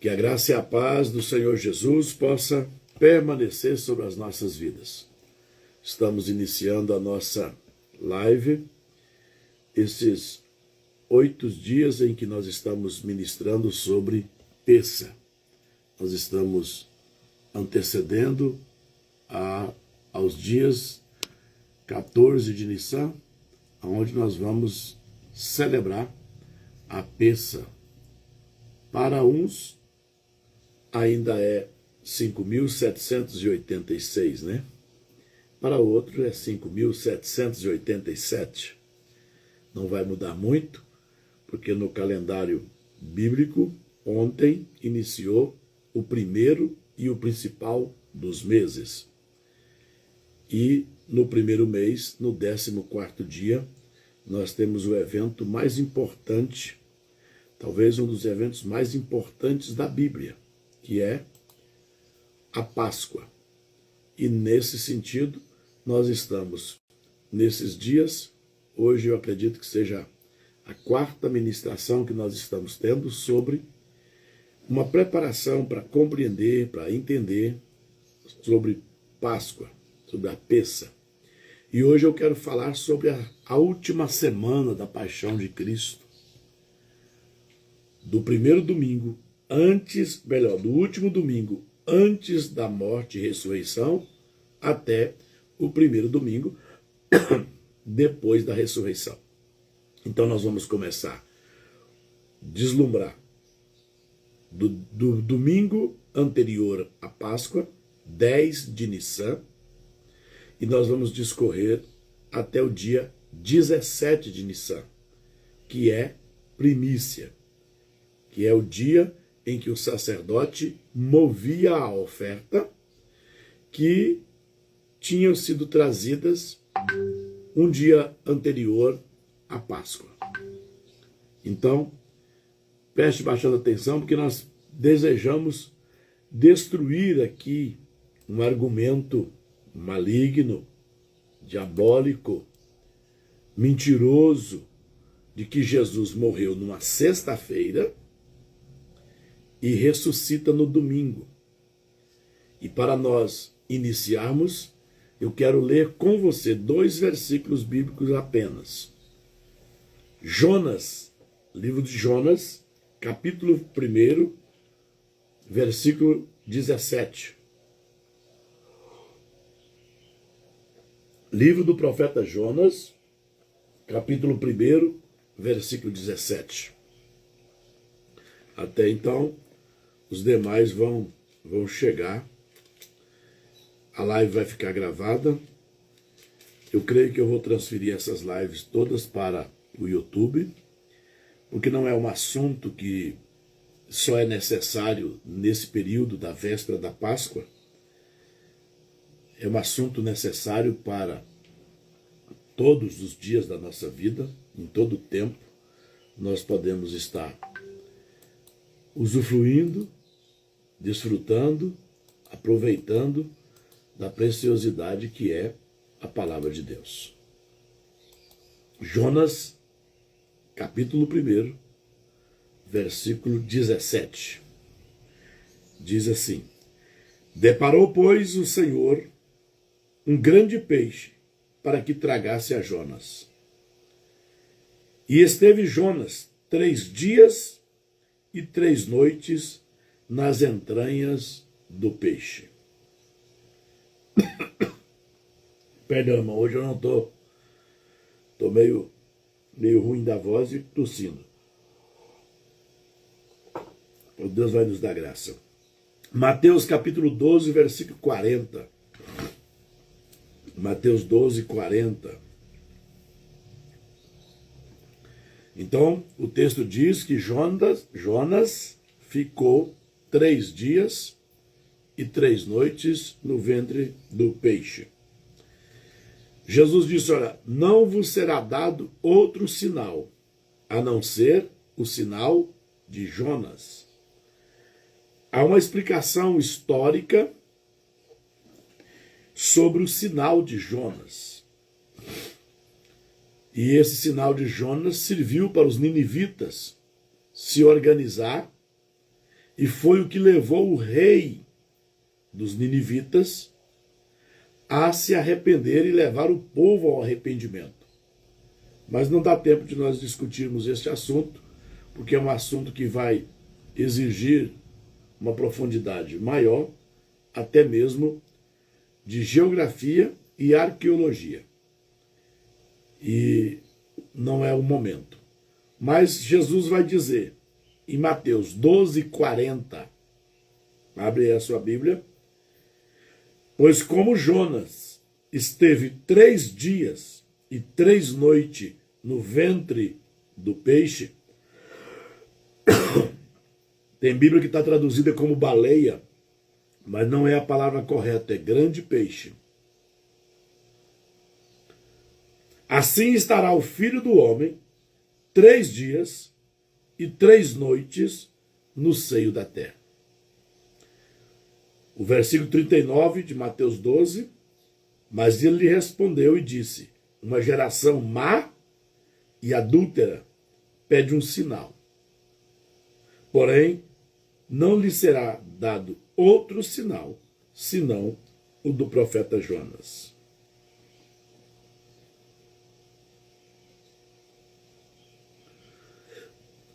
Que a graça e a paz do Senhor Jesus possa permanecer sobre as nossas vidas. Estamos iniciando a nossa live, esses 8 dias em que nós estamos ministrando sobre Pessa. Nós estamos antecedendo aos dias 14 de Nissan, onde nós vamos celebrar a Pessa. Para uns, ainda é 5.786, né? Para outros é 5.787. Não vai mudar muito, porque no calendário bíblico, ontem iniciou o primeiro e o principal dos meses. E no primeiro mês, no 14º dia, nós temos o evento mais importante, talvez um dos eventos mais importantes da Bíblia, que é a Páscoa. E nesse sentido, nós estamos nesses dias, hoje eu acredito que seja a 4ª ministração que nós estamos tendo sobre uma preparação para compreender, para entender sobre Páscoa, sobre a Pessa. E hoje eu quero falar sobre a última semana da paixão de Cristo. Do primeiro domingo, do último domingo, antes da morte e ressurreição, até o primeiro domingo, depois da ressurreição. Então nós vamos começar a deslumbrar do domingo anterior à Páscoa, 10 de Nissan, e nós vamos discorrer até o dia 17 de Nissan, que é primícia, que é o dia em que o sacerdote movia a oferta que tinham sido trazidas um dia anterior à Páscoa. Então, preste bastante atenção, porque nós desejamos destruir aqui um argumento maligno, diabólico, mentiroso, de que Jesus morreu numa sexta-feira e ressuscita no domingo. E para nós iniciarmos, eu quero ler com você 2 versículos bíblicos apenas. Jonas, livro de Jonas, capítulo 1, versículo 17. Livro do profeta Jonas, capítulo 1, versículo 17. Até então, os demais vão chegar. A live vai ficar gravada. Eu creio que eu vou transferir essas lives todas para o YouTube, porque não é um assunto que só é necessário nesse período da véspera da Páscoa. É um assunto necessário para todos os dias da nossa vida, em todo o tempo. Nós podemos estar usufruindo, desfrutando, aproveitando da preciosidade que é a palavra de Deus. Jonas, capítulo 1, versículo 17. Diz assim: Deparou, pois, o Senhor um grande peixe para que tragasse a Jonas. E esteve Jonas 3 dias e 3 noites nas entranhas do peixe. Perdão, irmão, hoje eu não tô meio ruim da voz e tossindo. Deus vai nos dar graça. Mateus capítulo 12, versículo 40. Mateus 12, 40. Então, o texto diz que Jonas ficou 3 dias e 3 noites no ventre do peixe. Jesus disse: olha, não vos será dado outro sinal, a não ser o sinal de Jonas. Há uma explicação histórica sobre o sinal de Jonas. E esse sinal de Jonas serviu para os ninivitas se organizar e foi o que levou o rei dos ninivitas a se arrepender e levar o povo ao arrependimento. Mas não dá tempo de nós discutirmos este assunto, porque é um assunto que vai exigir uma profundidade maior, até mesmo de geografia e arqueologia. E não é o momento. Mas Jesus vai dizer, em Mateus 12:40, abre aí a sua Bíblia, pois como Jonas esteve 3 dias e 3 noites no ventre do peixe, tem Bíblia que está traduzida como baleia, mas não é a palavra correta, é grande peixe. Assim estará o Filho do Homem 3 dias e 3 noites no seio da terra. O versículo 39 de Mateus 12, mas ele lhe respondeu e disse, uma geração má e adúltera pede um sinal. Porém, não lhe será dado outro sinal, senão o do profeta Jonas.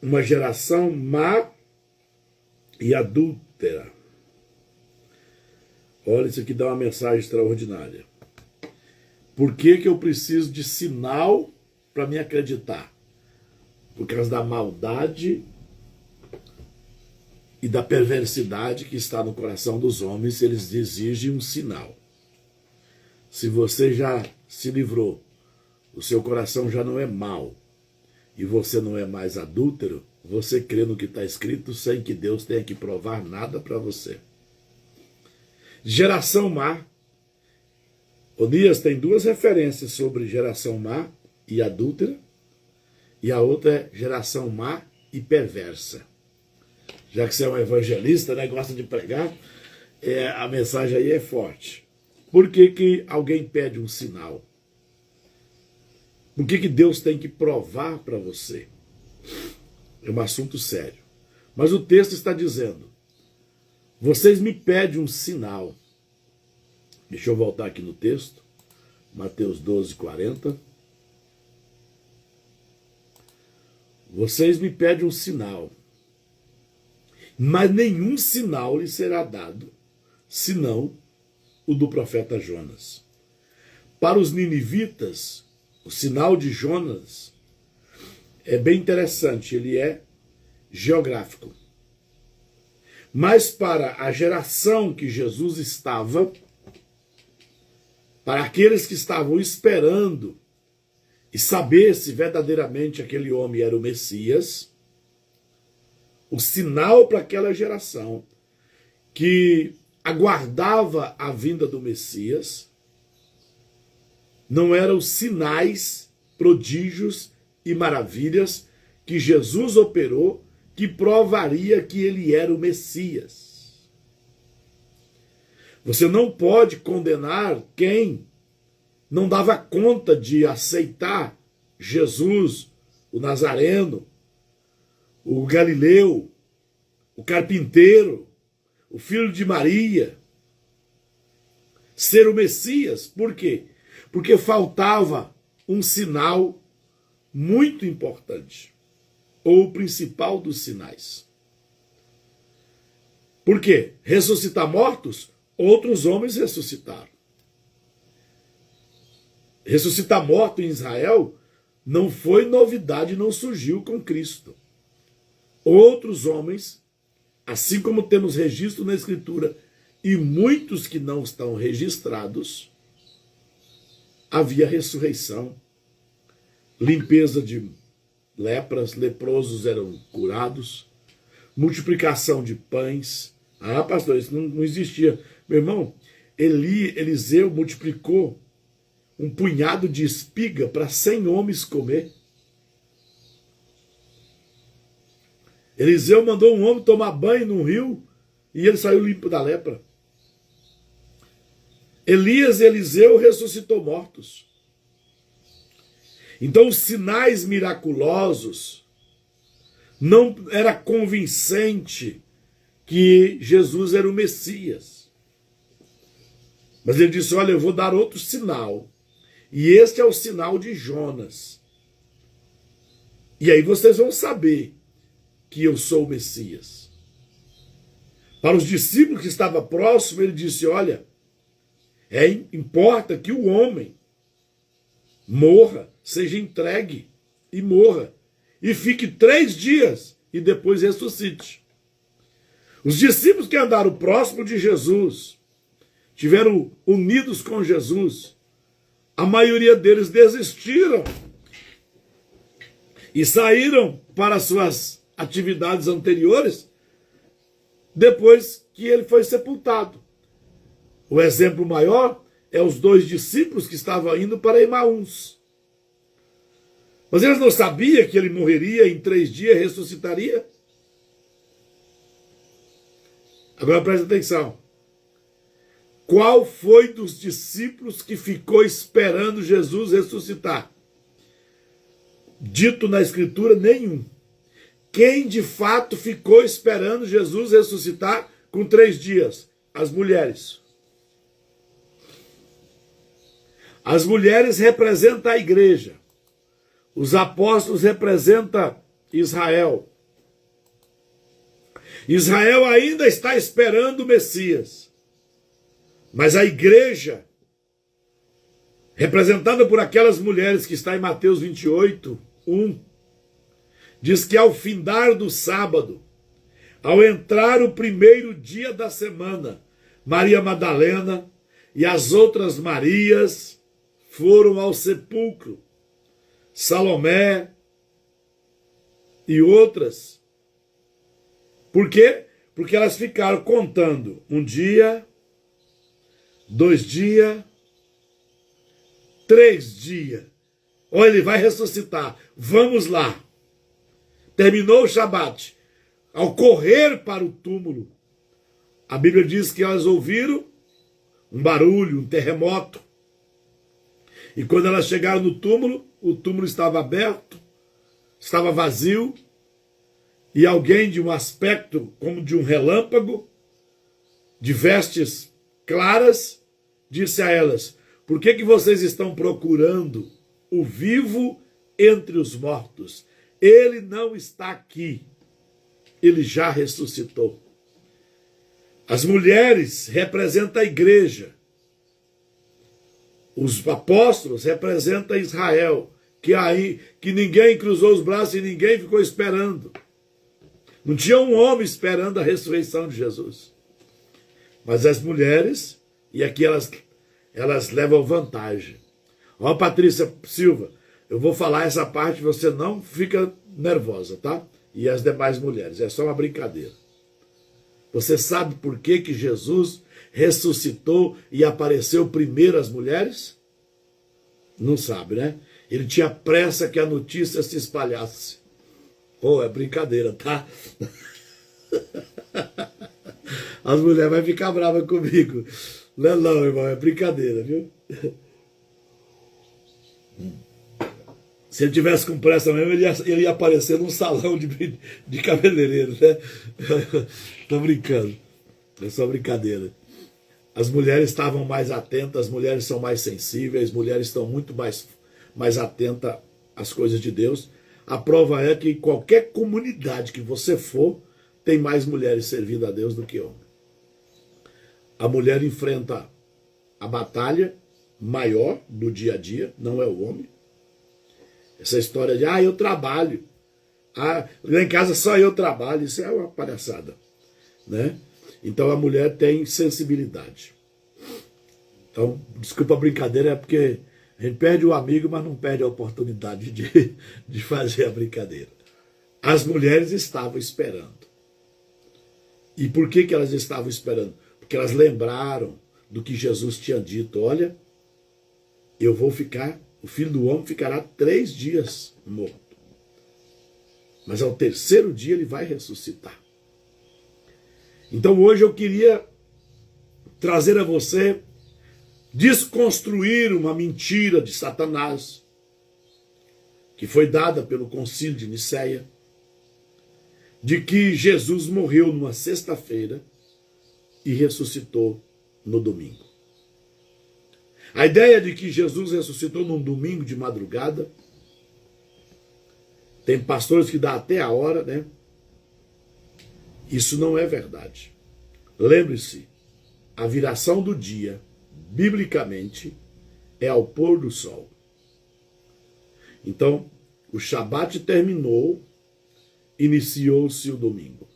Uma geração má e adúltera. Olha, isso aqui dá uma mensagem extraordinária. Por que eu preciso de sinal para me acreditar? Por causa da maldade e da perversidade que está no coração dos homens, eles exigem um sinal. Se você já se livrou, o seu coração já não é mau, e você não é mais adúltero, você crê no que está escrito sem que Deus tenha que provar nada para você. Geração má. Onias tem 2 referências sobre geração má e adúltera, e a outra é geração má e perversa. Já que você é um evangelista, né, gosta de pregar, a mensagem aí é forte. Por que alguém pede um sinal? O que Deus tem que provar para você? É um assunto sério. Mas o texto está dizendo, vocês me pedem um sinal. Deixa eu voltar aqui no texto. Mateus 12:40. Vocês me pedem um sinal, mas nenhum sinal lhe será dado, senão o do profeta Jonas. Para os ninivitas, o sinal de Jonas é bem interessante, ele é geográfico. Mas para a geração que Jesus estava, para aqueles que estavam esperando e saber se verdadeiramente aquele homem era o Messias, o sinal para aquela geração que aguardava a vinda do Messias não eram os sinais, prodígios e maravilhas que Jesus operou que provaria que ele era o Messias. Você não pode condenar quem não dava conta de aceitar Jesus, o Nazareno, o Galileu, o carpinteiro, o filho de Maria, ser o Messias. Por quê? Porque faltava um sinal muito importante, ou o principal dos sinais. Por quê? Ressuscitar mortos? Outros homens ressuscitaram. Ressuscitar morto em Israel não foi novidade, não surgiu com Cristo. Outros homens, assim como temos registro na Escritura, e muitos que não estão registrados, havia ressurreição, limpeza de lepras, leprosos eram curados, multiplicação de pães. Ah, pastor, isso não existia. Meu irmão, Eliseu multiplicou um punhado de espiga para 100 homens comer. Eliseu mandou um homem tomar banho num rio e ele saiu limpo da lepra. Elias e Eliseu ressuscitou mortos. Então os sinais miraculosos não era convincente que Jesus era o Messias. Mas ele disse, olha, eu vou dar outro sinal. E este é o sinal de Jonas. E aí vocês vão saber que eu sou o Messias. Para os discípulos que estavam próximos, ele disse, olha, importa que o homem morra, seja entregue e morra. E fique 3 dias e depois ressuscite. Os discípulos que andaram próximo de Jesus, tiveram unidos com Jesus, a maioria deles desistiram e saíram para suas atividades anteriores depois que ele foi sepultado. O exemplo maior é os 2 discípulos que estavam indo para Emaús. Mas eles não sabiam que ele morreria em 3 dias e ressuscitaria? Agora presta atenção. Qual foi dos discípulos que ficou esperando Jesus ressuscitar? Dito na Escritura, nenhum. Quem de fato ficou esperando Jesus ressuscitar com 3 dias? As mulheres. As mulheres representam a igreja. Os apóstolos representam Israel. Israel ainda está esperando o Messias. Mas a igreja, representada por aquelas mulheres que está em Mateus 28, 1, diz que ao findar do sábado, ao entrar o primeiro dia da semana, Maria Madalena e as outras Marias foram ao sepulcro. Salomé e outras. Por quê? Porque elas ficaram contando 1 dia, 2 dias, 3 dias. Olha, ele vai ressuscitar. Vamos lá. Terminou o Shabat. Ao correr para o túmulo, a Bíblia diz que elas ouviram um barulho, um terremoto. E quando elas chegaram no túmulo, o túmulo estava aberto, estava vazio, e alguém de um aspecto como de um relâmpago, de vestes claras, disse a elas, por que vocês estão procurando o vivo entre os mortos? Ele não está aqui, ele já ressuscitou. As mulheres representam a igreja. Os apóstolos representam Israel, que ninguém cruzou os braços e ninguém ficou esperando. Não tinha um homem esperando a ressurreição de Jesus. Mas as mulheres, e aqui elas levam vantagem. Ó, Patrícia Silva, eu vou falar essa parte, você não fica nervosa, tá? E as demais mulheres, é só uma brincadeira. Você sabe por que Jesus ressuscitou e apareceu primeiro às mulheres? Não sabe, né? Ele tinha pressa que a notícia se espalhasse. Pô, é brincadeira, tá? As mulheres vão ficar bravas comigo. Não, irmão, é brincadeira, viu? Se ele tivesse com pressa mesmo, ele ia aparecer num salão de cabeleireiro, né? Tô brincando. É só brincadeira. As mulheres estavam mais atentas, as mulheres são mais sensíveis, as mulheres estão muito mais atentas às coisas de Deus. A prova é que em qualquer comunidade que você for, tem mais mulheres servindo a Deus do que homens. A mulher enfrenta a batalha maior do dia a dia, não é o homem. Essa história de, eu trabalho. Lá em casa só eu trabalho, isso é uma palhaçada, né? Então a mulher tem sensibilidade. Então, desculpa a brincadeira, é porque a gente perde o amigo, mas não perde a oportunidade de fazer a brincadeira. As mulheres estavam esperando. E por que elas estavam esperando? Porque elas lembraram do que Jesus tinha dito. Olha, o Filho do Homem ficará 3 dias morto. Mas ao 3º dia ele vai ressuscitar. Então hoje eu queria trazer a você, desconstruir uma mentira de Satanás, que foi dada pelo Concílio de Nicéia, de que Jesus morreu numa sexta-feira e ressuscitou no domingo. A ideia de que Jesus ressuscitou num domingo de madrugada, tem pastores que dão até a hora, né? Isso não é verdade. Lembre-se, a viração do dia, biblicamente, é ao pôr do sol. Então, o Shabat terminou, iniciou-se o domingo.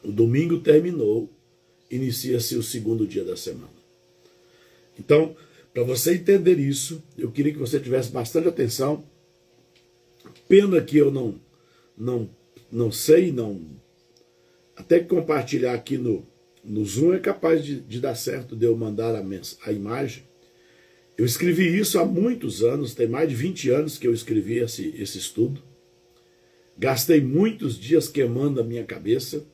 O domingo terminou, inicia-se o segundo dia da semana. Então, para você entender isso, eu queria que você tivesse bastante atenção. Pena que eu não sei, até que compartilhar aqui no Zoom é capaz de dar certo de eu mandar a imagem. Eu escrevi isso há muitos anos, tem mais de 20 anos que eu escrevi esse estudo. Gastei muitos dias queimando a minha cabeça,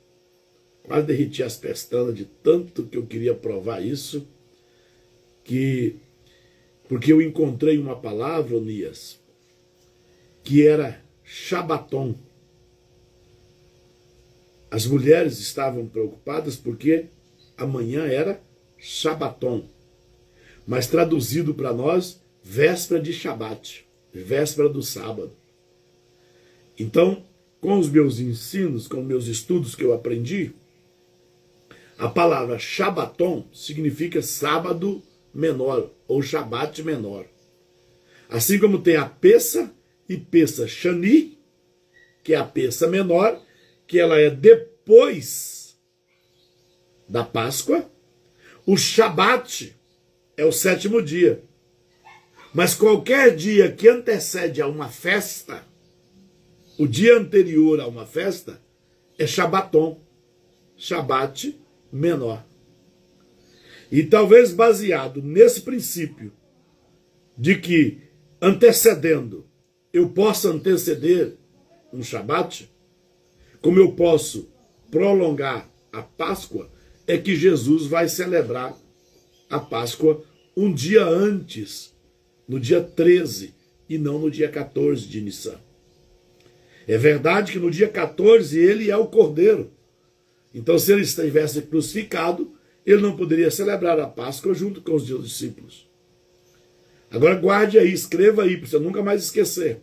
quase derreti as pestanas de tanto que eu queria provar isso, porque eu encontrei uma palavra, Onias, que era Shabaton. As mulheres estavam preocupadas porque amanhã era Shabaton. Mas traduzido para nós, véspera de Shabat, véspera do sábado. Então, com os meus ensinos, com os meus estudos que eu aprendi, a palavra Shabaton significa sábado menor, ou Shabat menor. Assim como tem a Pessa e Pessa Shani, que é a Pessa menor, que ela é depois da Páscoa. O Shabat é o 7º dia. Mas qualquer dia que antecede a uma festa, o dia anterior a uma festa, é Shabaton, Shabat menor. E talvez baseado nesse princípio de que antecedendo, eu posso anteceder um Shabat, como eu posso prolongar a Páscoa, é que Jesus vai celebrar a Páscoa um dia antes, no dia 13, e não no dia 14 de Nissan. É verdade que no dia 14 ele é o Cordeiro. Então, se ele estivesse crucificado, ele não poderia celebrar a Páscoa junto com os discípulos. Agora guarde aí, escreva aí, para você nunca mais esquecer.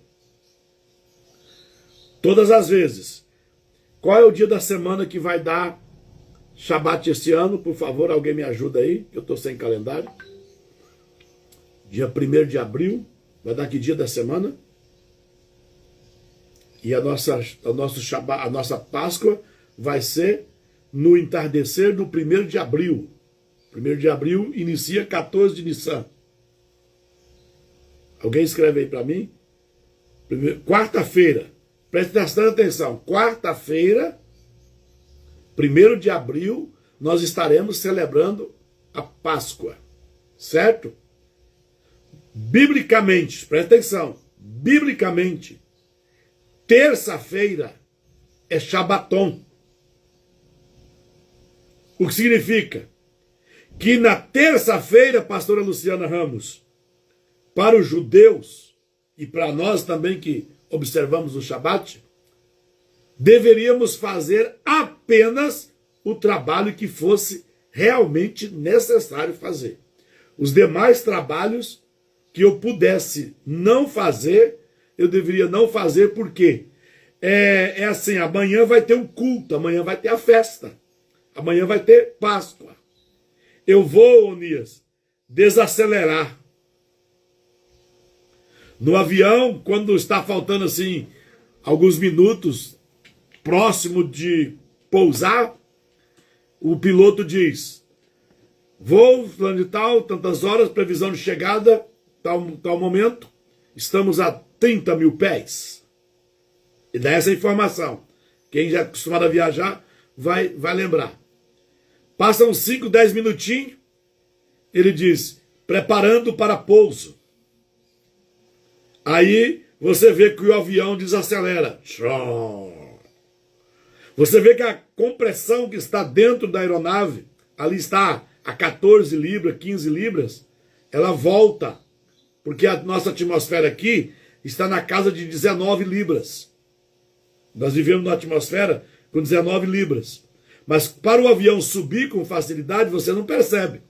Todas as vezes. Qual é o dia da semana que vai dar Shabat esse ano? Por favor, alguém me ajuda aí, que eu estou sem calendário. Dia 1º de abril, vai dar que dia da semana? E a nossa Páscoa vai ser no entardecer do 1º de abril. 1º de abril inicia 14 de Nissan. Alguém escreve aí para mim? Quarta-feira. Preste bastante atenção. Quarta-feira, 1º de abril, nós estaremos celebrando a Páscoa. Certo? Biblicamente, preste atenção. Biblicamente, terça-feira é Shabaton. O que significa? Que na terça-feira, pastora Luciana Ramos, para os judeus e para nós também que observamos o Shabat, deveríamos fazer apenas o trabalho que fosse realmente necessário fazer. Os demais trabalhos que eu pudesse não fazer, eu deveria não fazer, porque é assim, amanhã vai ter um culto, amanhã vai ter a festa, amanhã vai ter Páscoa. Eu vou, Onias, desacelerar. No avião, quando está faltando assim alguns minutos próximo de pousar, o piloto diz: voo, plano de tal, tantas horas, previsão de chegada, tal momento, estamos a 30 mil pés. E dá essa informação. Quem já é acostumado a viajar vai lembrar. Passam 5, 10 minutinhos, ele diz: preparando para pouso. Aí você vê que o avião desacelera. Você vê que a compressão que está dentro da aeronave, ali está a 14 libras, 15 libras, ela volta, porque a nossa atmosfera aqui está na casa de 19 libras. Nós vivemos numa atmosfera com 19 libras. Mas para o avião subir com facilidade, você não percebe.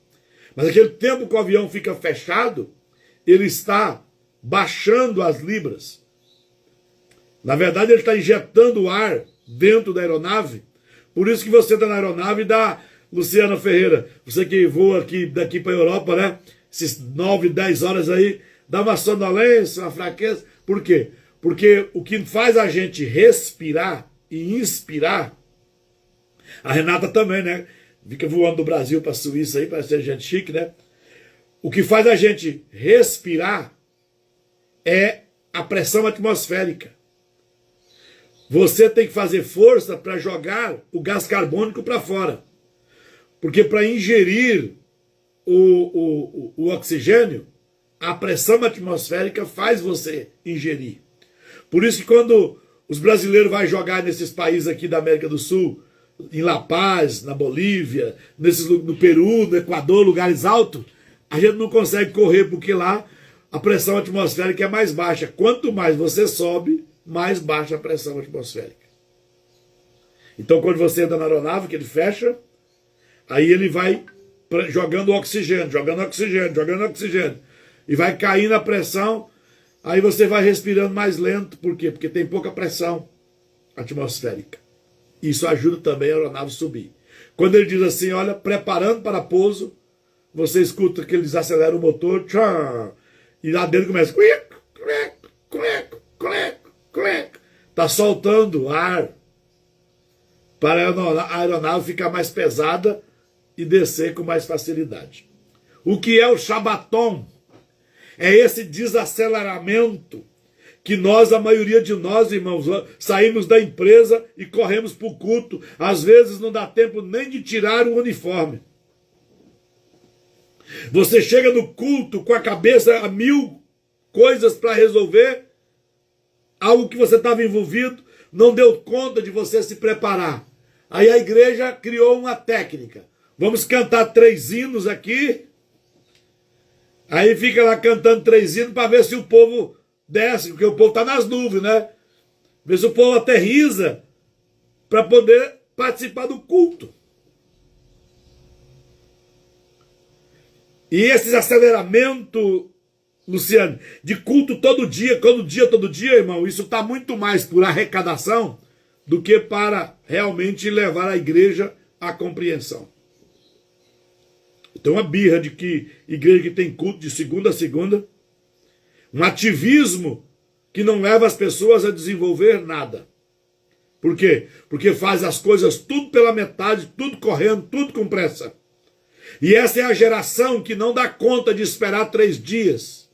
Mas aquele tempo que o avião fica fechado, ele está baixando as libras. Na verdade, ele está injetando ar dentro da aeronave. Por isso que você está na aeronave da Luciana Ferreira. Você que voa daqui para a Europa, né? Esses 9, 10 horas aí, dá uma sonolência, uma fraqueza. Por quê? Porque o que faz a gente respirar e inspirar, a Renata também, né? Fica voando do Brasil para a Suíça aí, parece ser gente chique, né? O que faz a gente respirar é a pressão atmosférica. Você tem que fazer força para jogar o gás carbônico para fora. Porque para ingerir o oxigênio, a pressão atmosférica faz você ingerir. Por isso que quando os brasileiros vão jogar nesses países aqui da América do Sul, em La Paz, na Bolívia, no Peru, no Equador, lugares altos, a gente não consegue correr porque lá a pressão atmosférica é mais baixa. Quanto mais você sobe, mais baixa a pressão atmosférica. Então quando você entra na aeronave, que ele fecha, aí ele vai jogando oxigênio, jogando oxigênio, jogando oxigênio. E vai caindo a pressão, aí você vai respirando mais lento. Por quê? Porque tem pouca pressão atmosférica. Isso ajuda também a aeronave a subir. Quando ele diz assim, olha, preparando para pouso, você escuta que ele desacelera o motor, tchau, e lá dentro começa, está soltando ar para a aeronave ficar mais pesada e descer com mais facilidade. O que é o Shabaton? É esse desaceleramento que nós, a maioria de nós, irmãos, saímos da empresa e corremos para o culto. Às vezes não dá tempo nem de tirar o uniforme. Você chega no culto com a cabeça a 1000 coisas para resolver, algo que você estava envolvido, não deu conta de você se preparar. Aí a igreja criou uma técnica. Vamos cantar 3 hinos aqui. Aí fica lá cantando 3 hinos para ver se o povo desce, porque o povo está nas nuvens, né? Ver se o povo aterriza para poder participar do culto. E esse aceleramento, Luciano, de culto todo dia, todo dia, irmão, isso está muito mais por arrecadação do que para realmente levar a igreja à compreensão. Então, uma birra de que igreja que tem culto de segunda a segunda, um ativismo que não leva as pessoas a desenvolver nada. Por quê? Porque faz as coisas tudo pela metade, tudo correndo, tudo com pressa. E essa é a geração que não dá conta de esperar 3 dias.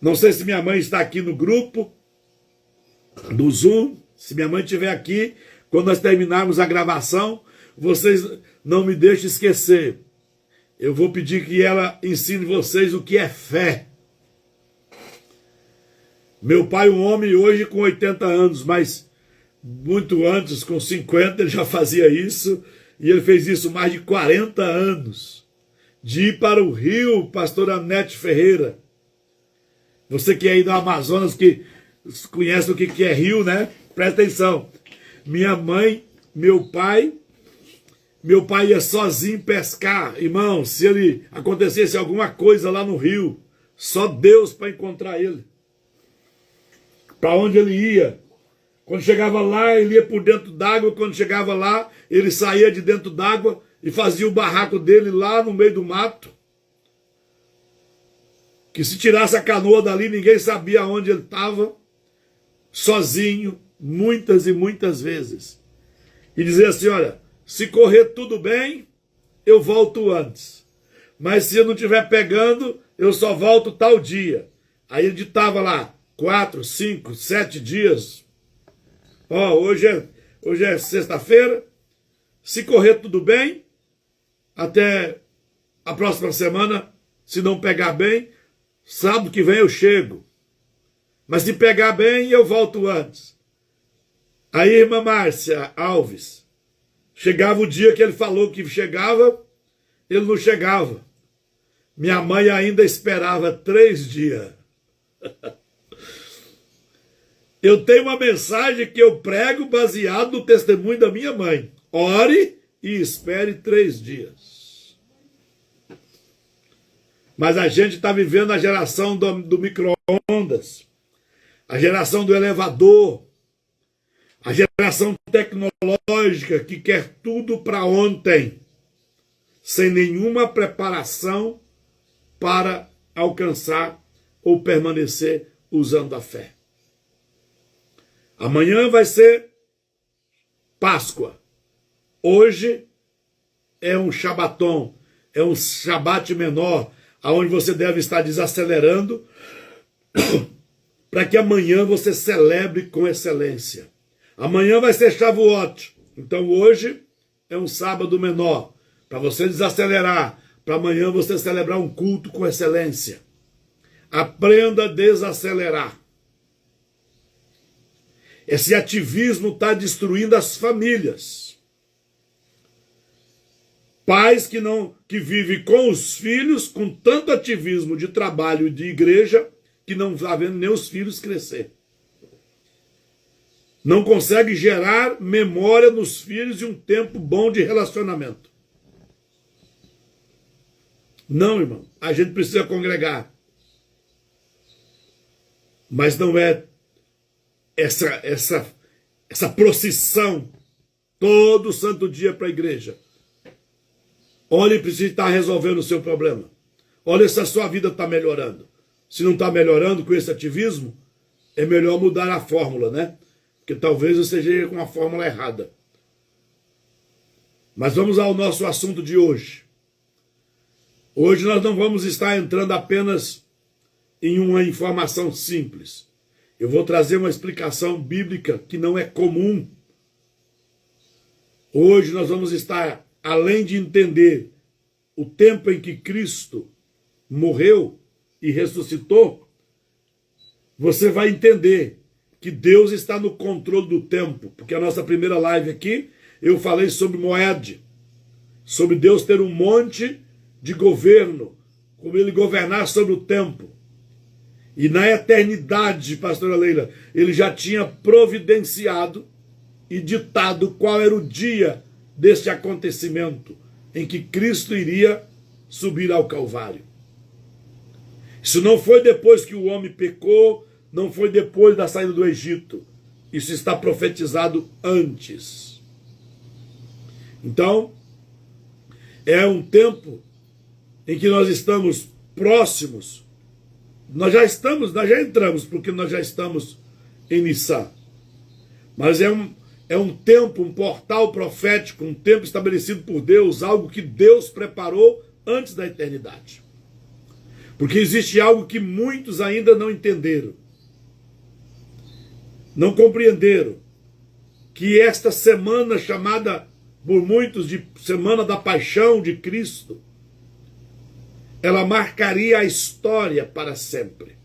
Não sei se minha mãe está aqui no grupo do Zoom. Se minha mãe estiver aqui, quando nós terminarmos a gravação, vocês não me deixem esquecer. Eu vou pedir que ela ensine vocês o que é fé. Meu pai, um homem hoje com 80 anos, mas muito antes, com 50, ele já fazia isso, e ele fez isso mais de 40 anos, de ir para o Rio, pastor Anete Ferreira. Você que é aí do Amazonas, que conhece o que é rio, né? Presta atenção. Minha mãe, meu pai ia sozinho pescar. Irmão, se ele acontecesse alguma coisa lá no rio, só Deus para encontrar ele. Para onde ele ia? Quando chegava lá, ele ia por dentro d'água. Quando chegava lá, ele saía de dentro d'água e fazia o barraco dele lá no meio do mato. Que se tirasse a canoa dali, ninguém sabia onde ele estava. Sozinho, muitas e muitas vezes. E dizer assim, olha, se correr tudo bem, eu volto antes. Mas se eu não estiver pegando, eu só volto tal dia. Aí ele estava lá 4, 5, 7 dias. Ó, hoje é sexta-feira. Se correr tudo bem, até a próxima semana, se não pegar bem, sábado que vem eu chego. Mas se pegar bem, eu volto antes. Aí, irmã Márcia Alves, chegava o dia que ele falou que chegava, ele não chegava. Minha mãe ainda esperava 3 dias. Eu tenho uma mensagem que eu prego baseado no testemunho da minha mãe. Ore e espere 3 dias. Mas a gente está vivendo a geração do micro-ondas, a geração do elevador, a geração tecnológica que quer tudo para ontem, sem nenhuma preparação para alcançar ou permanecer usando a fé. Amanhã vai ser Páscoa. Hoje é um Shabaton, é um Shabat menor, aonde você deve estar desacelerando para que amanhã você celebre com excelência. Amanhã vai ser Shavuot, então hoje é um sábado menor, para você desacelerar, para amanhã você celebrar um culto com excelência. Aprenda a desacelerar. Esse ativismo está destruindo as famílias. Pais que vivem com os filhos, com tanto ativismo de trabalho e de igreja, que não está vendo nem os filhos crescer. Não consegue gerar memória nos filhos e um tempo bom de relacionamento. Não, irmão, a gente precisa congregar. Mas não é essa procissão todo santo dia para a igreja. Olhe para se está resolvendo o seu problema. Olha se a sua vida está melhorando. Se não está melhorando com esse ativismo, é melhor mudar a fórmula, né? Porque talvez você esteja com a fórmula errada. Mas vamos ao nosso assunto de hoje. Hoje nós não vamos estar entrando apenas em uma informação simples. Eu vou trazer uma explicação bíblica que não é comum. Hoje nós vamos estar, além de entender o tempo em que Cristo morreu e ressuscitou, você vai entender que Deus está no controle do tempo. Porque a nossa primeira live aqui, eu falei sobre Moed, sobre Deus ter um monte de governo, como ele governar sobre o tempo. E na eternidade, pastora Leila, ele já tinha providenciado e ditado qual era o dia deste acontecimento em que Cristo iria subir ao Calvário. Isso não foi depois que o homem pecou, não foi depois da saída do Egito. Isso está profetizado antes. Então, é um tempo em que nós estamos próximos. Nós já entramos, porque nós já estamos em Nissan. Mas é um tempo, um portal profético, um tempo estabelecido por Deus, algo que Deus preparou antes da eternidade. Porque existe algo que muitos ainda não entenderam, não compreenderam, que esta semana chamada por muitos de Semana da Paixão de Cristo, ela marcaria a história para sempre.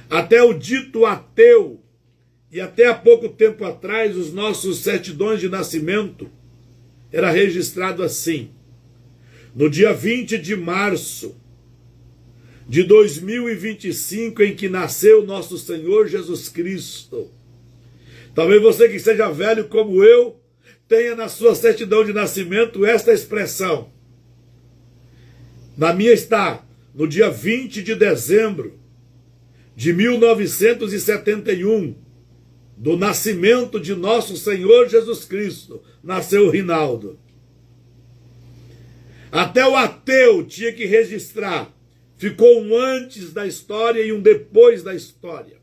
Até o dito ateu, e até há pouco tempo atrás, os nossos certidões de nascimento, era registrado assim: no dia 20 de março de 2025, em que nasceu nosso Senhor Jesus Cristo. Talvez você que seja velho como eu, tenha na sua certidão de nascimento esta expressão. Na minha está, no dia 20 de dezembro de 1971, do nascimento de nosso Senhor Jesus Cristo, nasceu o Rinaldo. Até o ateu tinha que registrar. Ficou um antes da história e um depois da história.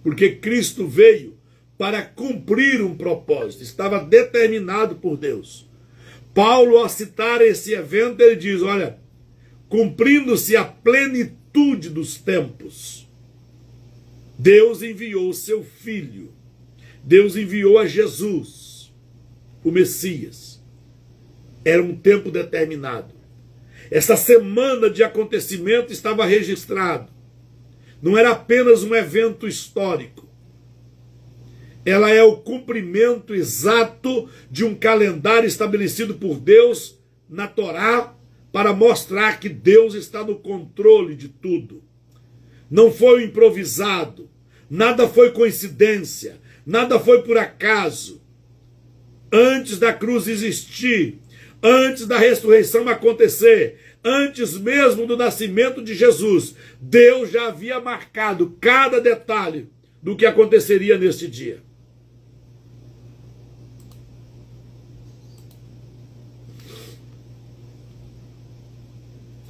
Porque Cristo veio para cumprir um propósito. Estava determinado por Deus. Paulo, ao citar esse evento, ele diz, olha, cumprindo-se a plenitude dos tempos, Deus enviou o seu Filho. Deus enviou a Jesus, o Messias. Era um tempo determinado. Essa semana de acontecimento estava registrado. Não era apenas um evento histórico. Ela é o cumprimento exato de um calendário estabelecido por Deus na Torá para mostrar que Deus está no controle de tudo. Não foi improvisado, Nada foi coincidência, nada foi por acaso. Antes da cruz existir, antes da ressurreição acontecer, antes mesmo do nascimento de Jesus, Deus já havia marcado cada detalhe do que aconteceria neste dia.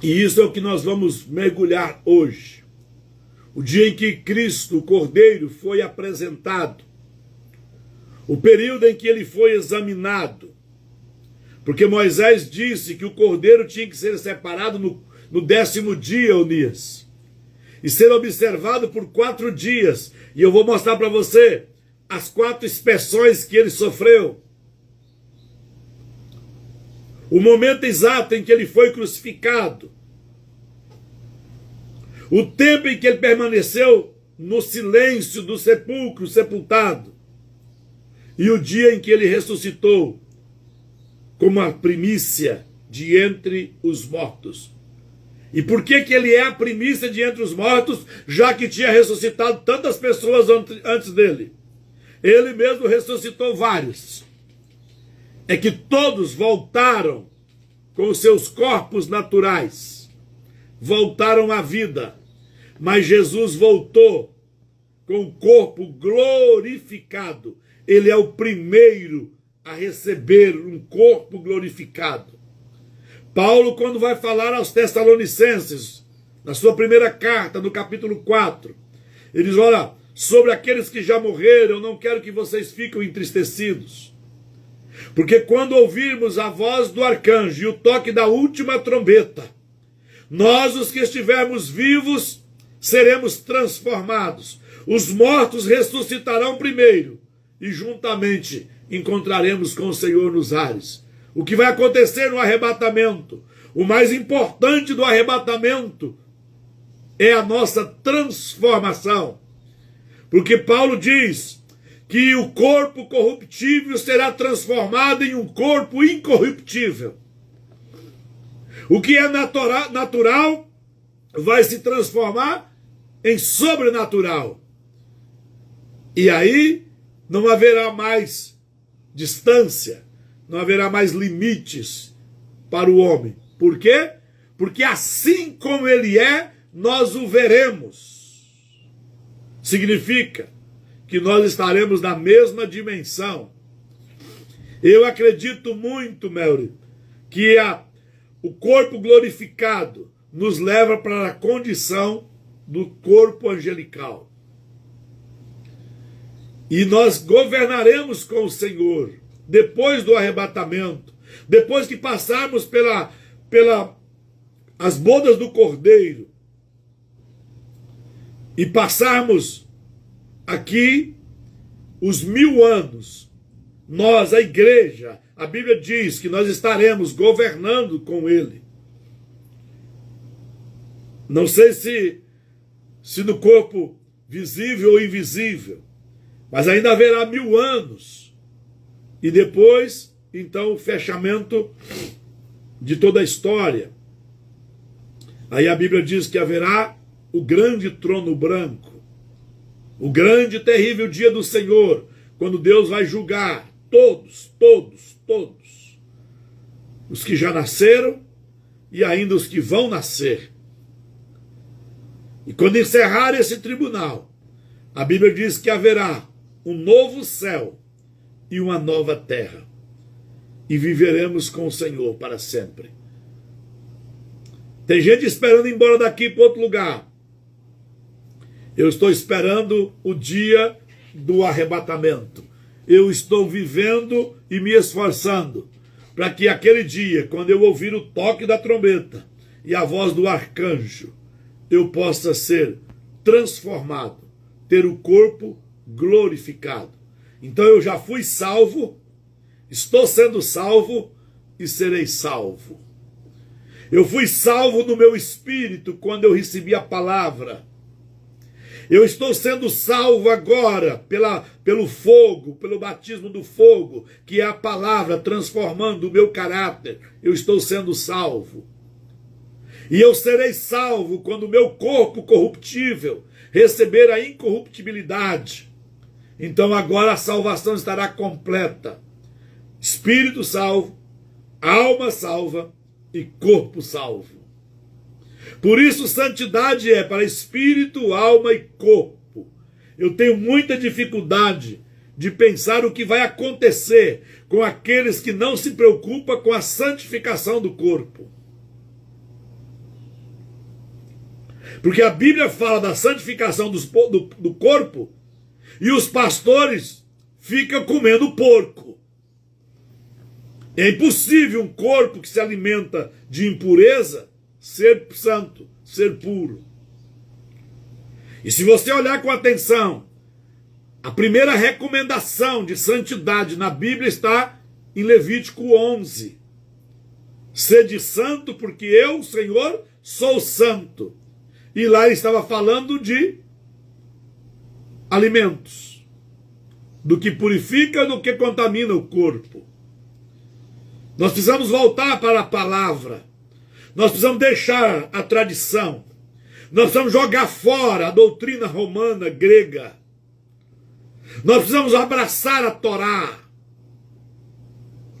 E isso é o que nós vamos mergulhar hoje. O dia em que Cristo, o Cordeiro, foi apresentado. O período em que ele foi examinado. Porque Moisés disse que o Cordeiro tinha que ser separado no 10º dia, Onias. E ser observado por 4 dias. E eu vou mostrar para você as 4 inspeções que ele sofreu. O momento exato em que ele foi crucificado. O tempo em que ele permaneceu no silêncio do sepulcro, sepultado. E o dia em que ele ressuscitou como a primícia de entre os mortos. E por que ele é a primícia de entre os mortos, já que tinha ressuscitado tantas pessoas antes dele? Ele mesmo ressuscitou vários. É que todos voltaram com os seus corpos naturais. Voltaram à vida. Mas Jesus voltou com o corpo glorificado. Ele é o primeiro a receber um corpo glorificado. Paulo, quando vai falar aos Tessalonicenses, na sua primeira carta, no capítulo 4, ele diz, olha, sobre aqueles que já morreram, eu não quero que vocês fiquem entristecidos. Porque quando ouvirmos a voz do arcanjo e o toque da última trombeta, nós, os que estivermos vivos, seremos transformados. Os mortos ressuscitarão primeiro e juntamente encontraremos com o Senhor nos ares. O que vai acontecer no arrebatamento? O mais importante do arrebatamento é a nossa transformação. Porque Paulo diz que o corpo corruptível será transformado em um corpo incorruptível. O que é natural vai se transformar em sobrenatural. E aí não haverá mais distância, não haverá mais limites para o homem. Por quê? Porque assim como ele é, nós o veremos. Significa que nós estaremos na mesma dimensão. Eu acredito muito, Melry, que o corpo glorificado nos leva para a condição do corpo angelical. E nós governaremos com o Senhor depois do arrebatamento, depois que passarmos as bodas do Cordeiro e passarmos aqui os 1000 anos. Nós, a igreja, a Bíblia diz que nós estaremos governando com ele. Não sei se no corpo visível ou invisível, mas ainda haverá 1000 anos. E depois, então, o fechamento de toda a história. Aí a Bíblia diz que haverá o grande trono branco, o grande e terrível dia do Senhor, quando Deus vai julgar todos, os que já nasceram e ainda os que vão nascer. E quando encerrar esse tribunal, a Bíblia diz que haverá um novo céu e uma nova terra. E viveremos com o Senhor para sempre. Tem gente esperando ir embora daqui para outro lugar. Eu estou esperando o dia do arrebatamento. Eu estou vivendo e me esforçando para que aquele dia, quando eu ouvir o toque da trombeta e a voz do arcanjo, eu possa ser transformado, ter o corpo glorificado. Então eu já fui salvo, estou sendo salvo e serei salvo. Eu fui salvo no meu espírito quando eu recebi a palavra. Eu estou sendo salvo agora pelo fogo, pelo batismo do fogo, que é a palavra transformando o meu caráter. Eu estou sendo salvo. E eu serei salvo quando o meu corpo corruptível receber a incorruptibilidade. Então agora a salvação estará completa. Espírito salvo, alma salva e corpo salvo. Por isso santidade é para espírito, alma e corpo. Eu tenho muita dificuldade de pensar o que vai acontecer com aqueles que não se preocupam com a santificação do corpo. Porque a Bíblia fala da santificação do corpo e os pastores ficam comendo porco. É impossível um corpo que se alimenta de impureza ser santo, ser puro. E se você olhar com atenção, a primeira recomendação de santidade na Bíblia está em Levítico 11. Sede santo, porque eu, Senhor, sou santo. E lá ele estava falando de alimentos, do que purifica, do que contamina o corpo. Nós precisamos voltar para a palavra. Nós precisamos deixar a tradição. Nós precisamos jogar fora a doutrina romana, grega. Nós precisamos abraçar a Torá,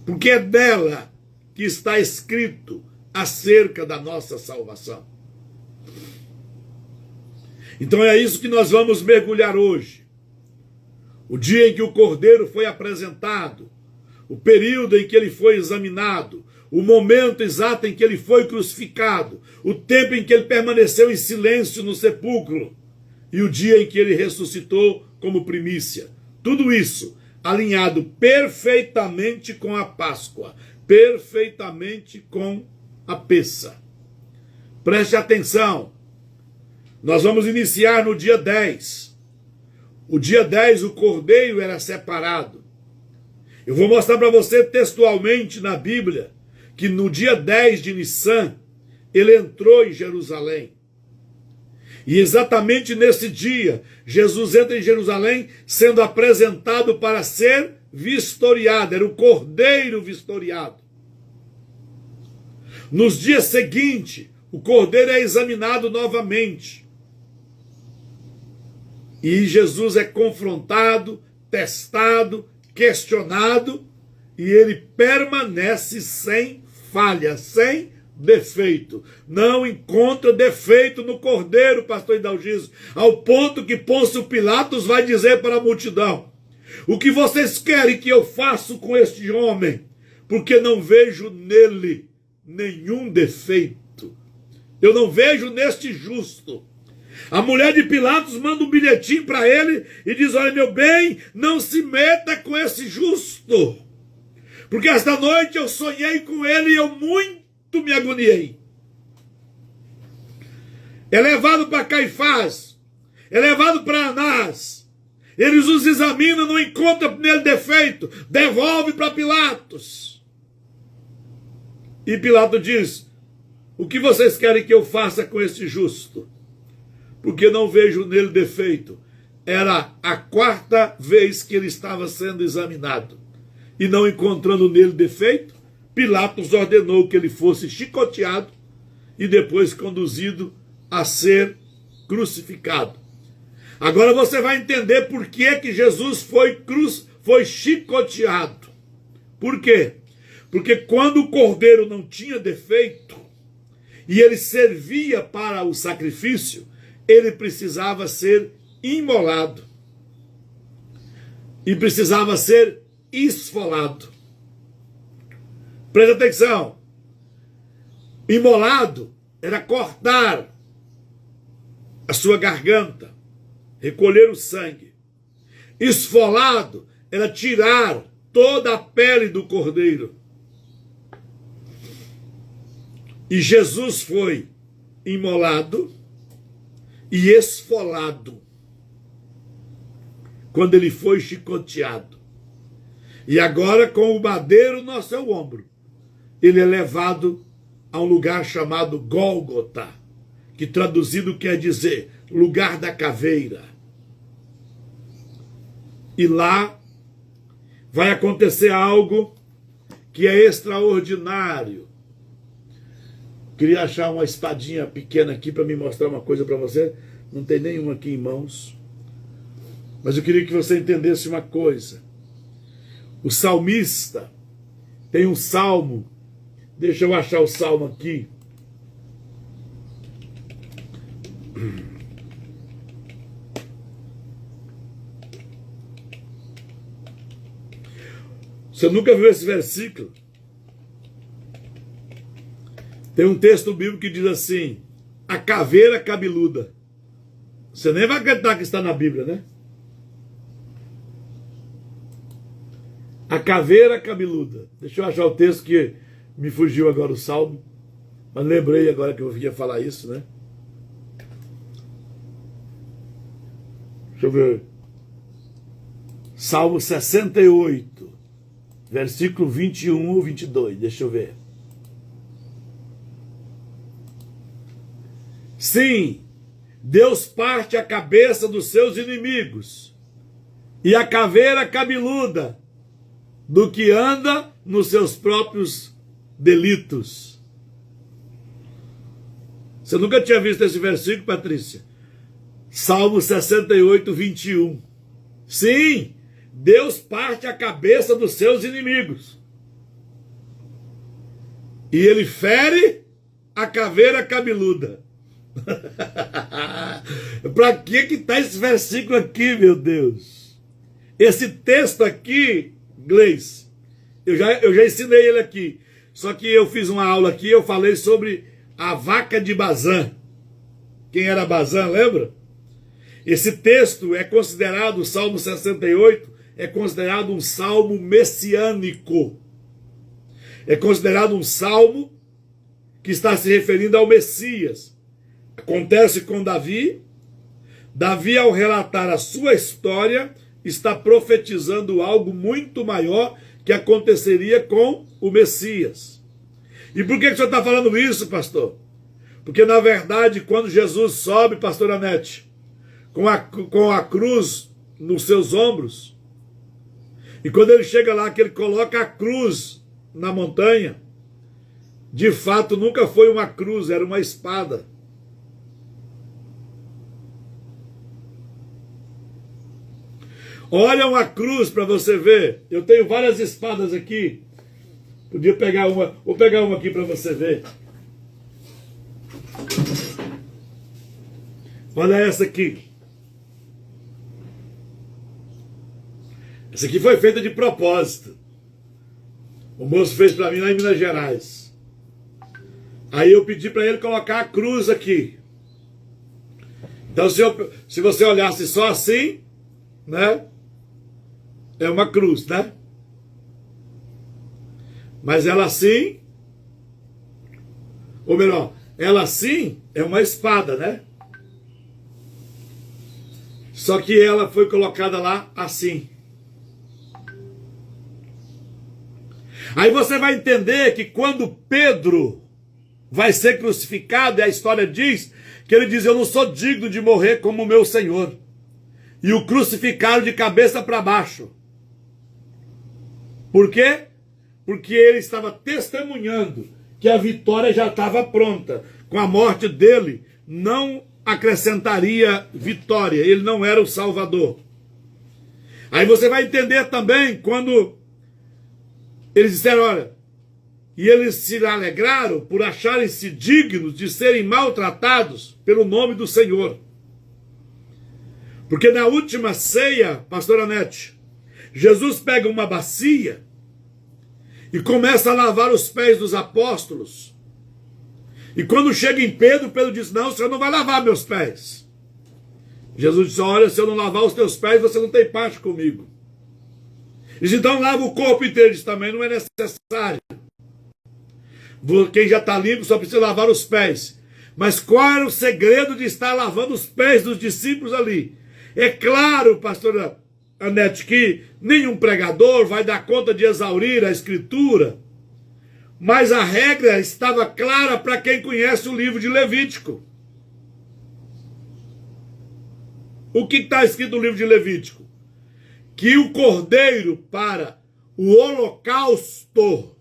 porque é dela que está escrito acerca da nossa salvação. Então é isso que nós vamos mergulhar hoje. O dia em que o Cordeiro foi apresentado, o período em que ele foi examinado, o momento exato em que ele foi crucificado, o tempo em que ele permaneceu em silêncio no sepulcro e o dia em que ele ressuscitou como primícia. Tudo isso alinhado perfeitamente com a Páscoa, perfeitamente com a Pessa. Preste atenção. Nós vamos iniciar no dia 10. O dia 10 o cordeiro era separado. Eu vou mostrar para você textualmente na Bíblia que no dia 10 de Nissan ele entrou em Jerusalém. E exatamente nesse dia, Jesus entra em Jerusalém sendo apresentado para ser vistoriado. Era o cordeiro vistoriado. Nos dias seguintes, o cordeiro é examinado novamente. E Jesus é confrontado, testado, questionado, e ele permanece sem falha, sem defeito. Não encontra defeito no cordeiro, pastor Hidalgiso, ao ponto que Pôncio Pilatos vai dizer para a multidão: o que vocês querem que eu faça com este homem? Porque não vejo nele nenhum defeito. Eu não vejo neste justo. A mulher de Pilatos manda um bilhetinho para ele e diz: olha, meu bem, não se meta com esse justo, porque esta noite eu sonhei com ele e eu muito me agoniei. É levado para Caifás, é levado para Anás, eles os examinam, não encontram nele defeito, devolve para Pilatos. E Pilatos diz: o que vocês querem que eu faça com esse justo? Porque não vejo nele defeito. Era a 4ª vez que ele estava sendo examinado. E não encontrando nele defeito, Pilatos ordenou que ele fosse chicoteado e depois conduzido a ser crucificado. Agora você vai entender por que Jesus foi chicoteado. Por quê? Porque quando o cordeiro não tinha defeito e ele servia para o sacrifício, ele precisava ser imolado e precisava ser esfolado. Presta atenção. Imolado era cortar a sua garganta, recolher o sangue. Esfolado era tirar toda a pele do cordeiro. E Jesus foi imolado e esfolado quando ele foi chicoteado. E agora, com o madeiro no seu ombro, ele é levado a um lugar chamado Gólgota, que traduzido quer dizer lugar da caveira. E lá vai acontecer algo que é extraordinário. Queria achar uma espadinha pequena aqui para me mostrar uma coisa para você. Não tem nenhum aqui em mãos. Mas eu queria que você entendesse uma coisa. O salmista tem um salmo. Deixa eu achar o salmo aqui. Você nunca viu esse versículo? Tem um texto bíblico que diz assim: a caveira cabeluda. Você nem vai acreditar que está na Bíblia, né? A caveira cabeluda. Deixa eu achar o texto que me fugiu agora o salmo. Mas lembrei agora que eu ia falar isso, né? Deixa eu ver. Salmo 68, versículo 21 ou 22. Deixa eu ver. Sim, Deus parte a cabeça dos seus inimigos e a caveira cabeluda do que anda nos seus próprios delitos. Você nunca tinha visto esse versículo, Patrícia? Salmo 68, 21. Sim, Deus parte a cabeça dos seus inimigos e ele fere a caveira cabeluda. Para que está esse versículo aqui, meu Deus? Esse texto aqui, Gleice, eu já ensinei ele aqui. Só que eu fiz uma aula aqui, eu falei sobre a vaca de Bazã. Quem era Bazã, lembra? Esse texto é considerado, o Salmo 68, é considerado um salmo messiânico. É considerado um salmo que está se referindo ao Messias. Acontece com Davi. Davi, ao relatar a sua história, está profetizando algo muito maior que aconteceria com o Messias. E por que o senhor está falando isso, pastor? Porque, na verdade, quando Jesus sobe, pastor Anete, com a cruz nos seus ombros, e quando ele chega lá, que ele coloca a cruz na montanha, de fato nunca foi uma cruz, era uma espada. Olha uma cruz para você ver. Eu tenho várias espadas aqui. Podia pegar uma. Vou pegar uma aqui para você ver. Olha essa aqui. Essa aqui foi feita de propósito. O moço fez para mim lá em Minas Gerais. Aí eu pedi para ele colocar a cruz aqui. Então se você olhasse só assim, né? É uma cruz, né? Mas ela assim, ou melhor, ela assim é uma espada, né? Só que ela foi colocada lá assim. Aí você vai entender que quando Pedro vai ser crucificado, e a história diz que ele diz: eu não sou digno de morrer como o meu Senhor. E o crucificaram de cabeça para baixo. Por quê? Porque ele estava testemunhando que a vitória já estava pronta. Com a morte dele, não acrescentaria vitória. Ele não era o Salvador. Aí você vai entender também quando eles disseram, olha, e eles se alegraram por acharem-se dignos de serem maltratados pelo nome do Senhor. Porque na última ceia, pastor Anete, Jesus pega uma bacia e começa a lavar os pés dos apóstolos. E quando chega em Pedro, Pedro diz: não, o senhor não vai lavar meus pés. Jesus diz: olha, se eu não lavar os teus pés, você não tem parte comigo. Diz: então lava o corpo inteiro. Diz: também não é necessário. Quem já está limpo só precisa lavar os pés. Mas qual era o segredo de estar lavando os pés dos discípulos ali? É claro, pastora Anete, que nenhum pregador vai dar conta de exaurir a Escritura, mas a regra estava clara para quem conhece o livro de Levítico. O que está escrito no livro de Levítico? Que o cordeiro para o holocausto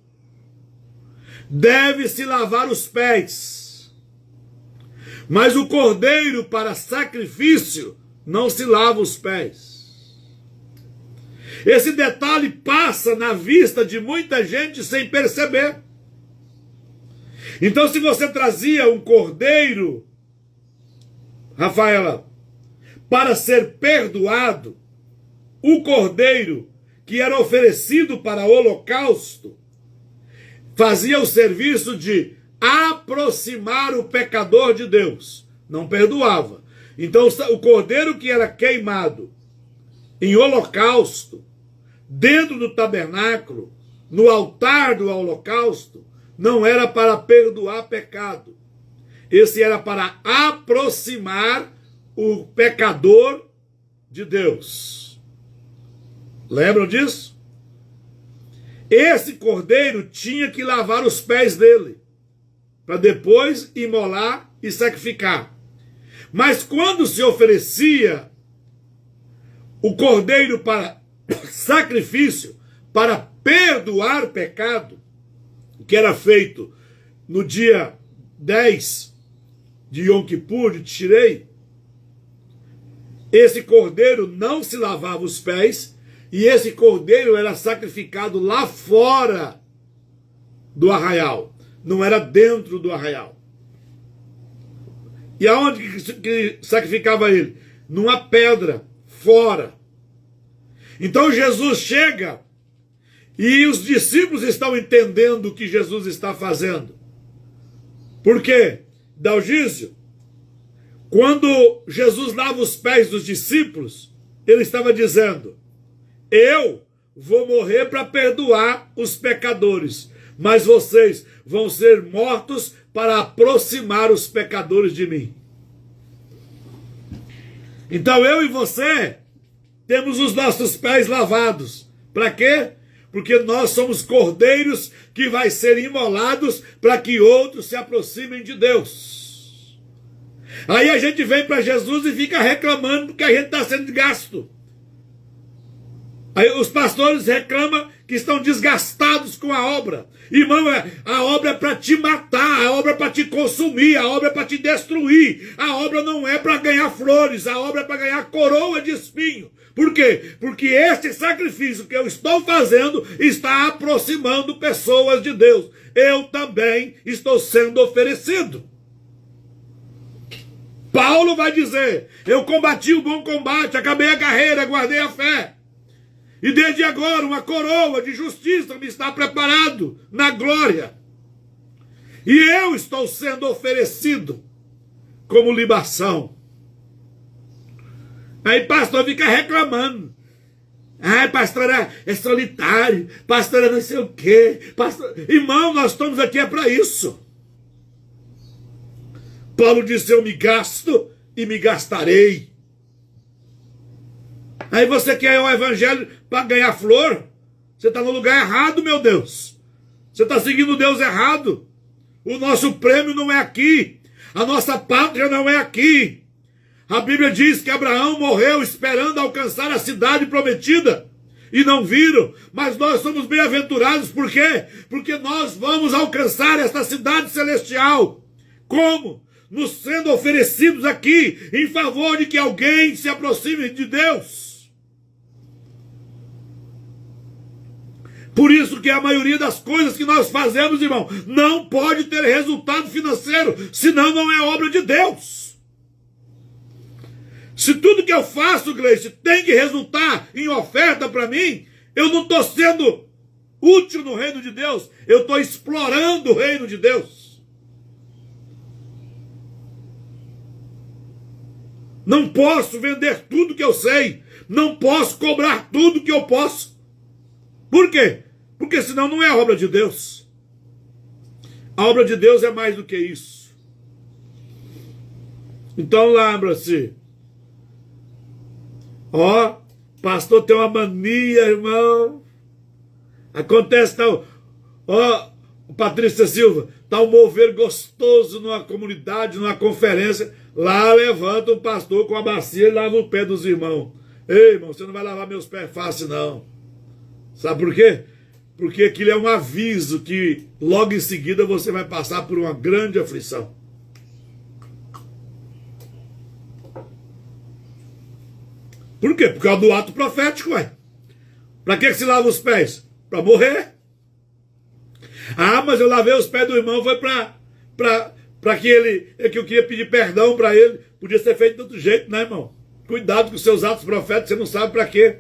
deve se lavar os pés. Mas o cordeiro para sacrifício não se lava os pés. Esse detalhe passa na vista de muita gente sem perceber. Então, se você trazia um cordeiro, Rafaela, para ser perdoado, o cordeiro que era oferecido para holocausto fazia o serviço de aproximar o pecador de Deus, não perdoava. Então o cordeiro que era queimado em holocausto, dentro do tabernáculo, no altar do holocausto, não era para perdoar pecado. Esse era para aproximar o pecador de Deus. Lembram disso? Esse cordeiro tinha que lavar os pés dele, para depois imolar e sacrificar. Mas quando se oferecia o cordeiro para sacrifício, para perdoar pecado, que era feito no dia 10 de Yom Kippur, de Tishrei, esse cordeiro não se lavava os pés, e esse cordeiro era sacrificado lá fora do arraial, não era dentro do arraial. E aonde que sacrificava ele? Numa pedra, fora. Então Jesus chega e os discípulos estão entendendo o que Jesus está fazendo. Por quê? Dalgísio, quando Jesus lava os pés dos discípulos, ele estava dizendo: eu vou morrer para perdoar os pecadores, mas vocês vão ser mortos para aproximar os pecadores de mim. Então eu e você temos os nossos pés lavados. Para quê? Porque nós somos cordeiros que vai ser imolados para que outros se aproximem de Deus. Aí a gente vem para Jesus e fica reclamando porque a gente está sendo gasto. Aí os pastores reclamam que estão desgastados com a obra. Irmão, a obra é para te matar, a obra é para te consumir, a obra é para te destruir. A obra não é para ganhar flores, a obra é para ganhar coroa de espinho. Por quê? Porque este sacrifício que eu estou fazendo está aproximando pessoas de Deus. Eu também estou sendo oferecido. Paulo vai dizer: eu combati o bom combate, acabei a carreira, guardei a fé. E desde agora uma coroa de justiça me está preparado na glória. E eu estou sendo oferecido como libação. Aí pastor fica reclamando. Ai, pastor é solitário, pastor é não sei o quê. Pastor... Irmão, nós estamos aqui para isso. Paulo disse: eu me gasto e me gastarei. Aí você quer o evangelho para ganhar flor? Você está no lugar errado, meu Deus. Você está seguindo Deus errado. O nosso prêmio não é aqui. A nossa pátria não é aqui. A Bíblia diz que Abraão morreu esperando alcançar a cidade prometida. E não viram. Mas nós somos bem-aventurados. Por quê? Porque nós vamos alcançar esta cidade celestial. Como? Nos sendo oferecidos aqui em favor de que alguém se aproxime de Deus. Por isso que a maioria das coisas que nós fazemos, irmão, não pode ter resultado financeiro, senão não é obra de Deus. Se tudo que eu faço, Gleice, tem que resultar em oferta para mim, eu não estou sendo útil no reino de Deus, eu estou explorando o reino de Deus. Não posso vender tudo que eu sei, não posso cobrar tudo que eu posso. Por quê? Porque senão não é a obra de Deus. A obra de Deus é mais do que isso. Então lembra-se. Ó, pastor tem uma mania, irmão. Acontece tal. Ó, Patrícia Silva, tá um mover gostoso numa comunidade, numa conferência. Lá levanta um pastor com a bacia e lava o pé dos irmãos. Ei, irmão, você não vai lavar meus pés fácil, não. Sabe por quê? Porque aquilo é um aviso que logo em seguida você vai passar por uma grande aflição. Por quê? Por causa do ato profético, ué. Para que se lava os pés? Para morrer. Ah, mas eu lavei os pés do irmão, foi para que eu queria pedir perdão para ele. Podia ser feito de outro jeito, né, irmão? Cuidado com os seus atos proféticos, você não sabe para quê.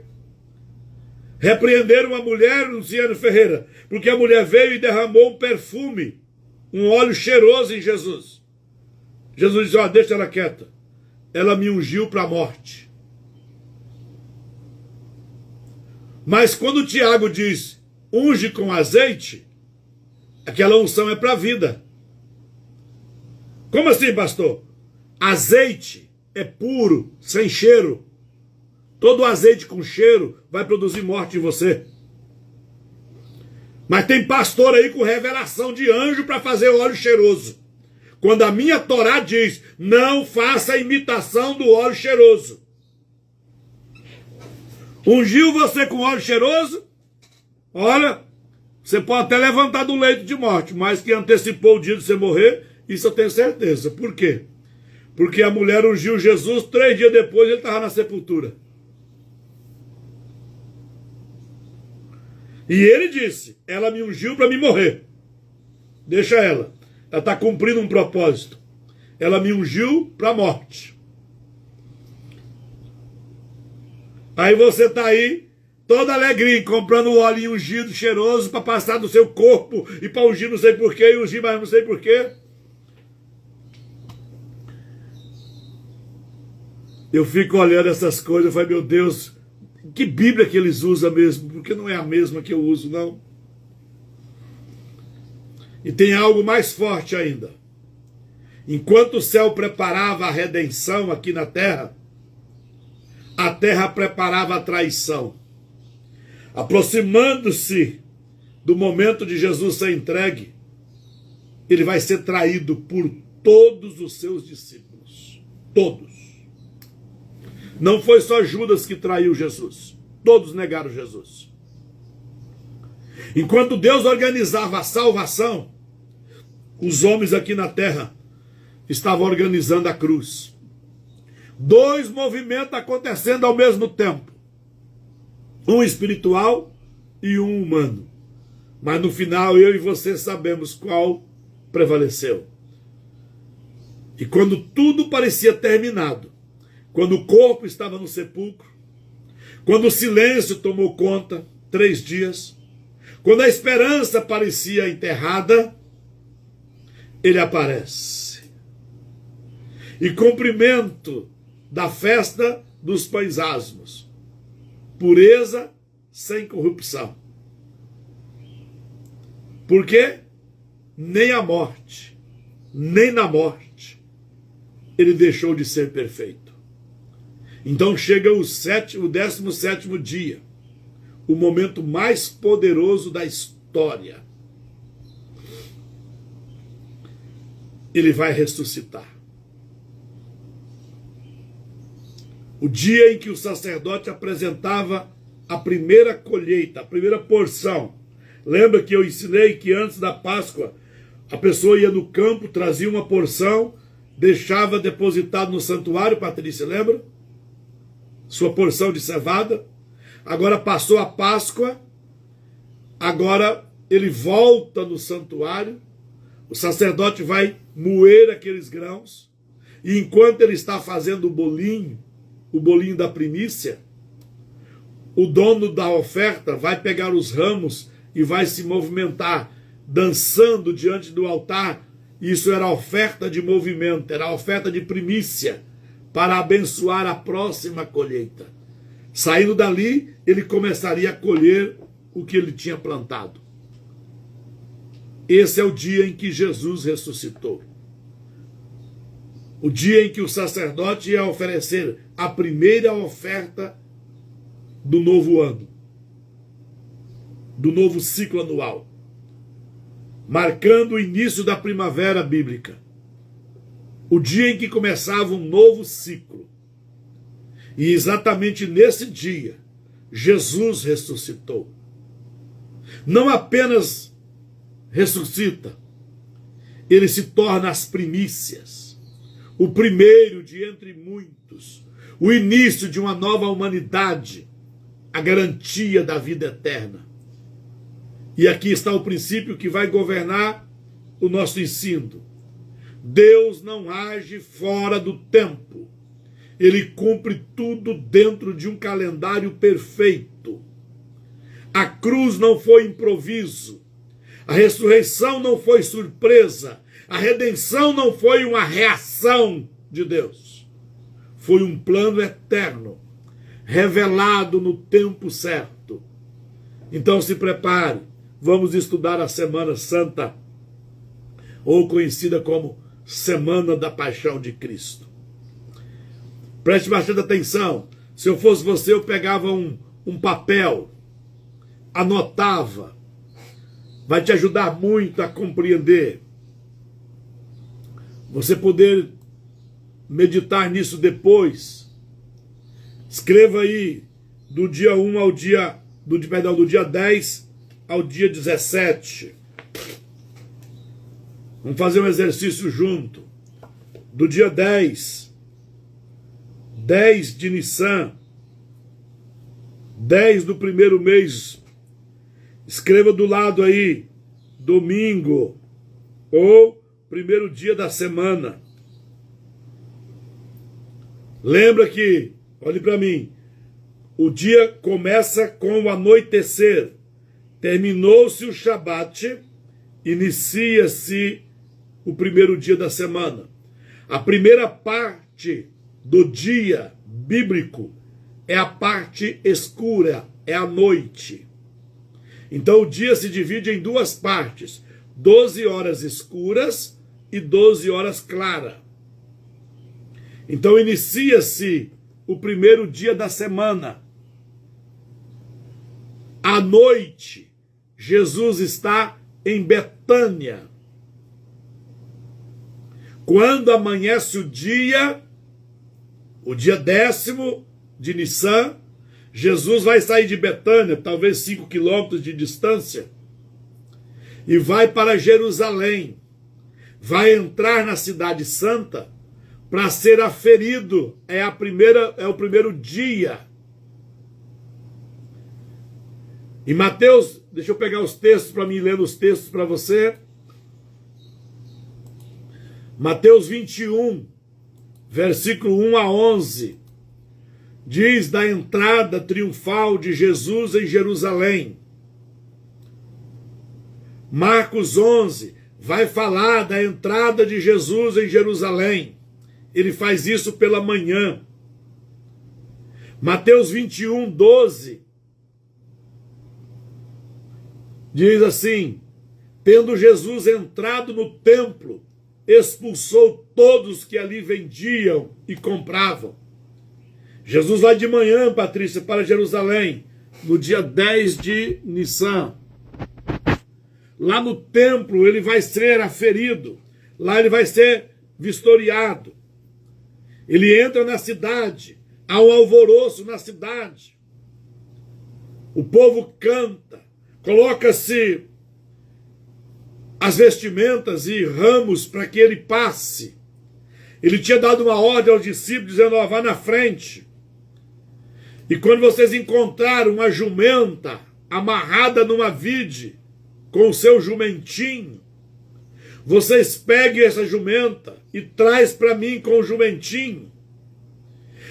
Repreenderam uma mulher, Luciano Ferreira, porque a mulher veio e derramou um perfume, um óleo cheiroso em Jesus. Jesus disse, ó, deixa ela quieta. Ela me ungiu para a morte. Mas quando Tiago diz, unge com azeite, aquela unção é para a vida. Como assim, pastor? Azeite é puro, sem cheiro. Todo azeite com cheiro vai produzir morte em você. Mas tem pastor aí com revelação de anjo para fazer óleo cheiroso. Quando a minha Torá diz, não faça imitação do óleo cheiroso. Ungiu você com óleo cheiroso? Olha, você pode até levantar do leito de morte, mas que antecipou o dia de você morrer, isso eu tenho certeza. Por quê? Porque a mulher ungiu Jesus, 3 dias depois ele estava na sepultura. E ele disse, ela me ungiu para me morrer. Deixa ela. Ela está cumprindo um propósito. Ela me ungiu para a morte. Aí você está aí, todo alegrinho, comprando um óleo ungido, cheiroso, para passar no seu corpo, e para ungir não sei porquê, e ungir mais não sei porquê. Eu fico olhando essas coisas, eu falo, meu Deus, que Bíblia que eles usam mesmo? Porque não é a mesma que eu uso, não. E tem algo mais forte ainda. Enquanto o céu preparava a redenção aqui na terra, a terra preparava a traição. Aproximando-se do momento de Jesus ser entregue, ele vai ser traído por todos os seus discípulos. Todos. Não foi só Judas que traiu Jesus. Todos negaram Jesus. Enquanto Deus organizava a salvação, os homens aqui na terra estavam organizando a cruz. 2 movimentos acontecendo ao mesmo tempo. Um espiritual e um humano. Mas no final eu e você sabemos qual prevaleceu. E quando tudo parecia terminado, quando o corpo estava no sepulcro, quando o silêncio tomou conta, 3 dias, quando a esperança parecia enterrada, ele aparece. E cumprimento da festa dos pães asmos, pureza sem corrupção. Porque nem a morte, nem na morte, ele deixou de ser perfeito. Então chega o 17º dia, o momento mais poderoso da história. Ele vai ressuscitar. O dia em que o sacerdote apresentava a primeira colheita, a primeira porção. Lembra que eu ensinei que antes da Páscoa, a pessoa ia no campo, trazia uma porção, deixava depositado no santuário, Patrícia, lembra? Sua porção de cevada. Agora passou a Páscoa, agora ele volta no santuário, o sacerdote vai moer aqueles grãos, e enquanto ele está fazendo o bolinho da primícia, o dono da oferta vai pegar os ramos e vai se movimentar, dançando diante do altar. Isso era oferta de movimento, era oferta de primícia, para abençoar a próxima colheita. Saindo dali, ele começaria a colher o que ele tinha plantado. Esse é o dia em que Jesus ressuscitou. O dia em que o sacerdote ia oferecer a primeira oferta do novo ano, do novo ciclo anual, marcando o início da primavera bíblica. O dia em que começava um novo ciclo. E exatamente nesse dia, Jesus ressuscitou. Não apenas ressuscita, ele se torna as primícias, o primeiro de entre muitos, o início de uma nova humanidade, a garantia da vida eterna. E aqui está o princípio que vai governar o nosso ensino. Deus não age fora do tempo. Ele cumpre tudo dentro de um calendário perfeito. A cruz não foi improviso. A ressurreição não foi surpresa. A redenção não foi uma reação de Deus. Foi um plano eterno, revelado no tempo certo. Então se prepare. Vamos estudar a Semana Santa, ou conhecida como Semana da Paixão de Cristo. Preste bastante atenção. Se eu fosse você, eu pegava um papel, anotava. Vai te ajudar muito a compreender. Você poder meditar nisso depois. Escreva aí do dia 1 ao dia, do dia 10 ao dia 17. Vamos fazer um exercício junto. Do dia 10 de Nissan, 10 do primeiro mês. Escreva do lado aí, domingo, ou primeiro dia da semana. Lembra que, olhe para mim, o dia começa com o anoitecer. Terminou-se o Shabat, inicia-se o primeiro dia da semana. A primeira parte do dia bíblico é a parte escura, é a noite. Então o dia se divide em duas partes, 12 horas escuras e 12 horas claras. Então inicia-se o primeiro dia da semana. À noite, Jesus está em Betânia. Quando amanhece o dia 10º de Nissan, Jesus vai sair de Betânia, talvez 5 quilômetros de distância, e vai para Jerusalém. Vai entrar na Cidade Santa para ser aferido. É o primeiro dia. Em Mateus, deixa eu pegar os textos para mim ler os textos para você. Mateus 21, versículo 1 a 11, diz da entrada triunfal de Jesus em Jerusalém. Marcos 11 vai falar da entrada de Jesus em Jerusalém. Ele faz isso pela manhã. Mateus 21, 12 diz assim: tendo Jesus entrado no templo, expulsou todos que ali vendiam e compravam. Jesus vai de manhã, Patrícia, para Jerusalém, no dia 10 de Nissan. Lá no templo ele vai ser aferido, lá ele vai ser vistoriado. Ele entra na cidade, há um alvoroço na cidade. O povo canta, coloca-se as vestimentas e ramos para que ele passe. Ele tinha dado uma ordem aos discípulos, dizendo: ó, vá na frente. E quando vocês encontraram uma jumenta amarrada numa vide, com o seu jumentinho, vocês peguem essa jumenta e traz para mim com o jumentinho.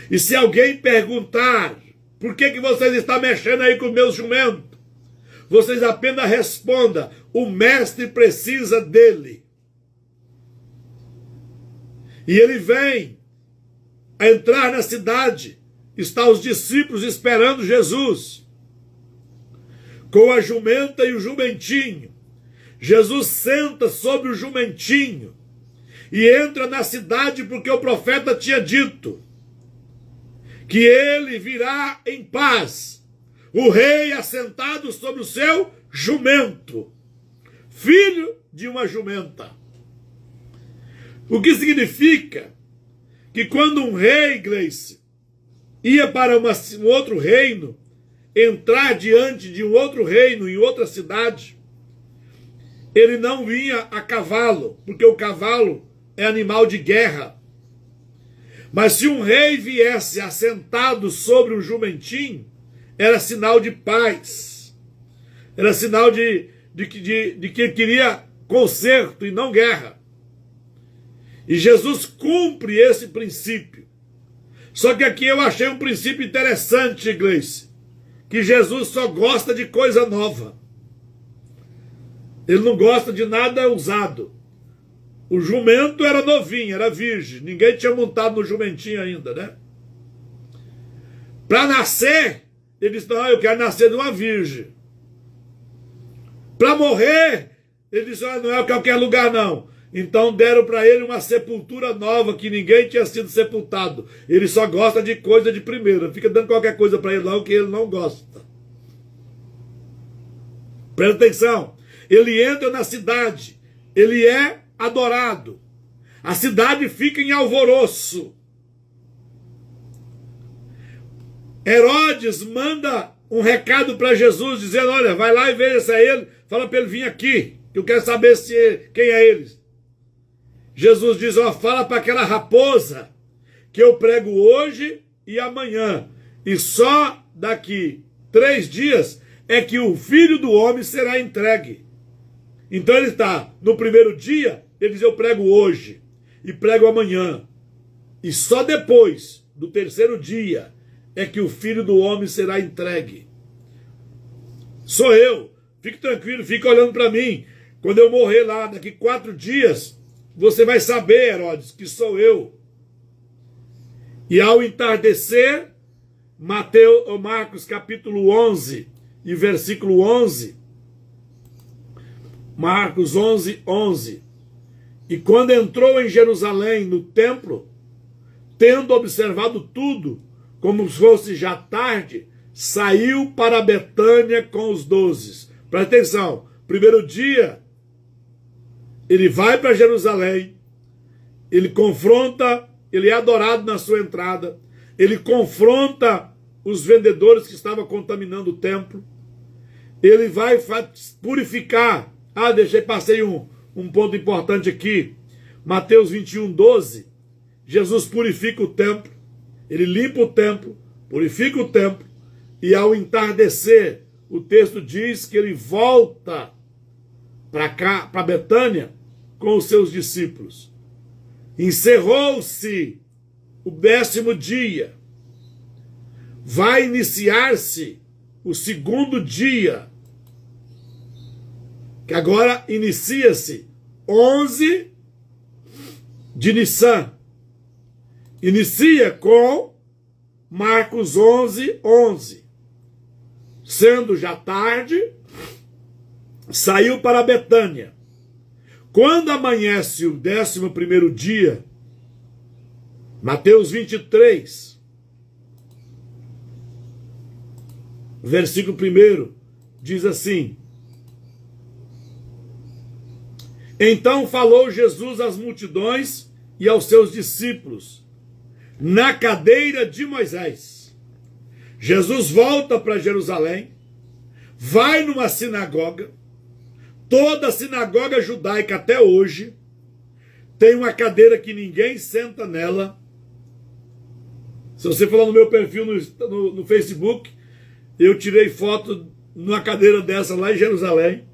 E se alguém perguntar, por que vocês estão mexendo aí com o meu jumento? Vocês apenas respondam: o mestre precisa dele. E ele vem a entrar na cidade. Está os discípulos esperando Jesus, com a jumenta e o jumentinho. Jesus senta sobre o jumentinho e entra na cidade, porque o profeta tinha dito que ele virá em paz, o rei assentado sobre o seu jumento, filho de uma jumenta. O que significa que quando um rei, Gleice, ia para um outro reino, entrar diante de um outro reino, em outra cidade, ele não vinha a cavalo, porque o cavalo é animal de guerra. Mas se um rei viesse assentado sobre um jumentinho, era sinal de paz. Era sinal de que ele queria conserto e não guerra. E Jesus cumpre esse princípio. Só que aqui eu achei um princípio interessante, igreja, que Jesus só gosta de coisa nova. Ele não gosta de nada usado. O jumento era novinho, era virgem. Ninguém tinha montado no jumentinho ainda, né? Para nascer, ele disse, não, eu quero nascer de uma virgem. Para morrer, ele disse, não é qualquer lugar não. Então deram para ele uma sepultura nova, que ninguém tinha sido sepultado. Ele só gosta de coisa de primeira. Fica dando qualquer coisa para ele não, que ele não gosta. Presta atenção. Ele entra na cidade. Ele é adorado. A cidade fica em alvoroço. Herodes manda um recado para Jesus, dizendo, olha, vai lá e veja se é ele. Fala para ele vir aqui, que eu quero saber quem é ele. Jesus diz, ó, fala para aquela raposa que eu prego hoje e amanhã. E só daqui 3 dias é que o Filho do Homem será entregue. Então ele está no primeiro dia, ele diz, eu prego hoje e prego amanhã. E só depois do 3º dia é que o Filho do Homem será entregue. Sou eu. Fique tranquilo, fique olhando para mim. Quando eu morrer lá, daqui 4 dias... Você vai saber, Herodes, que sou eu. E ao entardecer, Marcos capítulo 11 e versículo 11. Marcos 11, 11. E quando entrou em Jerusalém, no templo, tendo observado tudo, como se fosse já tarde, saiu para Betânia com os 12. Presta atenção, primeiro dia, ele vai para Jerusalém, ele confronta, ele é adorado na sua entrada, ele confronta os vendedores que estavam contaminando o templo, ele vai purificar. Passei um ponto importante aqui, Mateus 21, 12, Jesus purifica o templo, ele limpa o templo, purifica o templo, e ao entardecer, o texto diz que ele volta para Betânia com os seus discípulos. Encerrou-se o 10º dia. Vai iniciar-se o 2º dia, que agora inicia-se 11 de Nissan. Inicia com Marcos 11, 11. Sendo já tarde, saiu para Betânia. Quando amanhece o 11º dia, Mateus 23, versículo 1, diz assim: Então falou Jesus às multidões e aos seus discípulos, na cadeira de Moisés. Jesus volta para Jerusalém, vai numa sinagoga. Toda a sinagoga judaica até hoje tem uma cadeira que ninguém senta nela. Se você for lá no meu perfil no Facebook, eu tirei foto numa cadeira dessa lá em Jerusalém.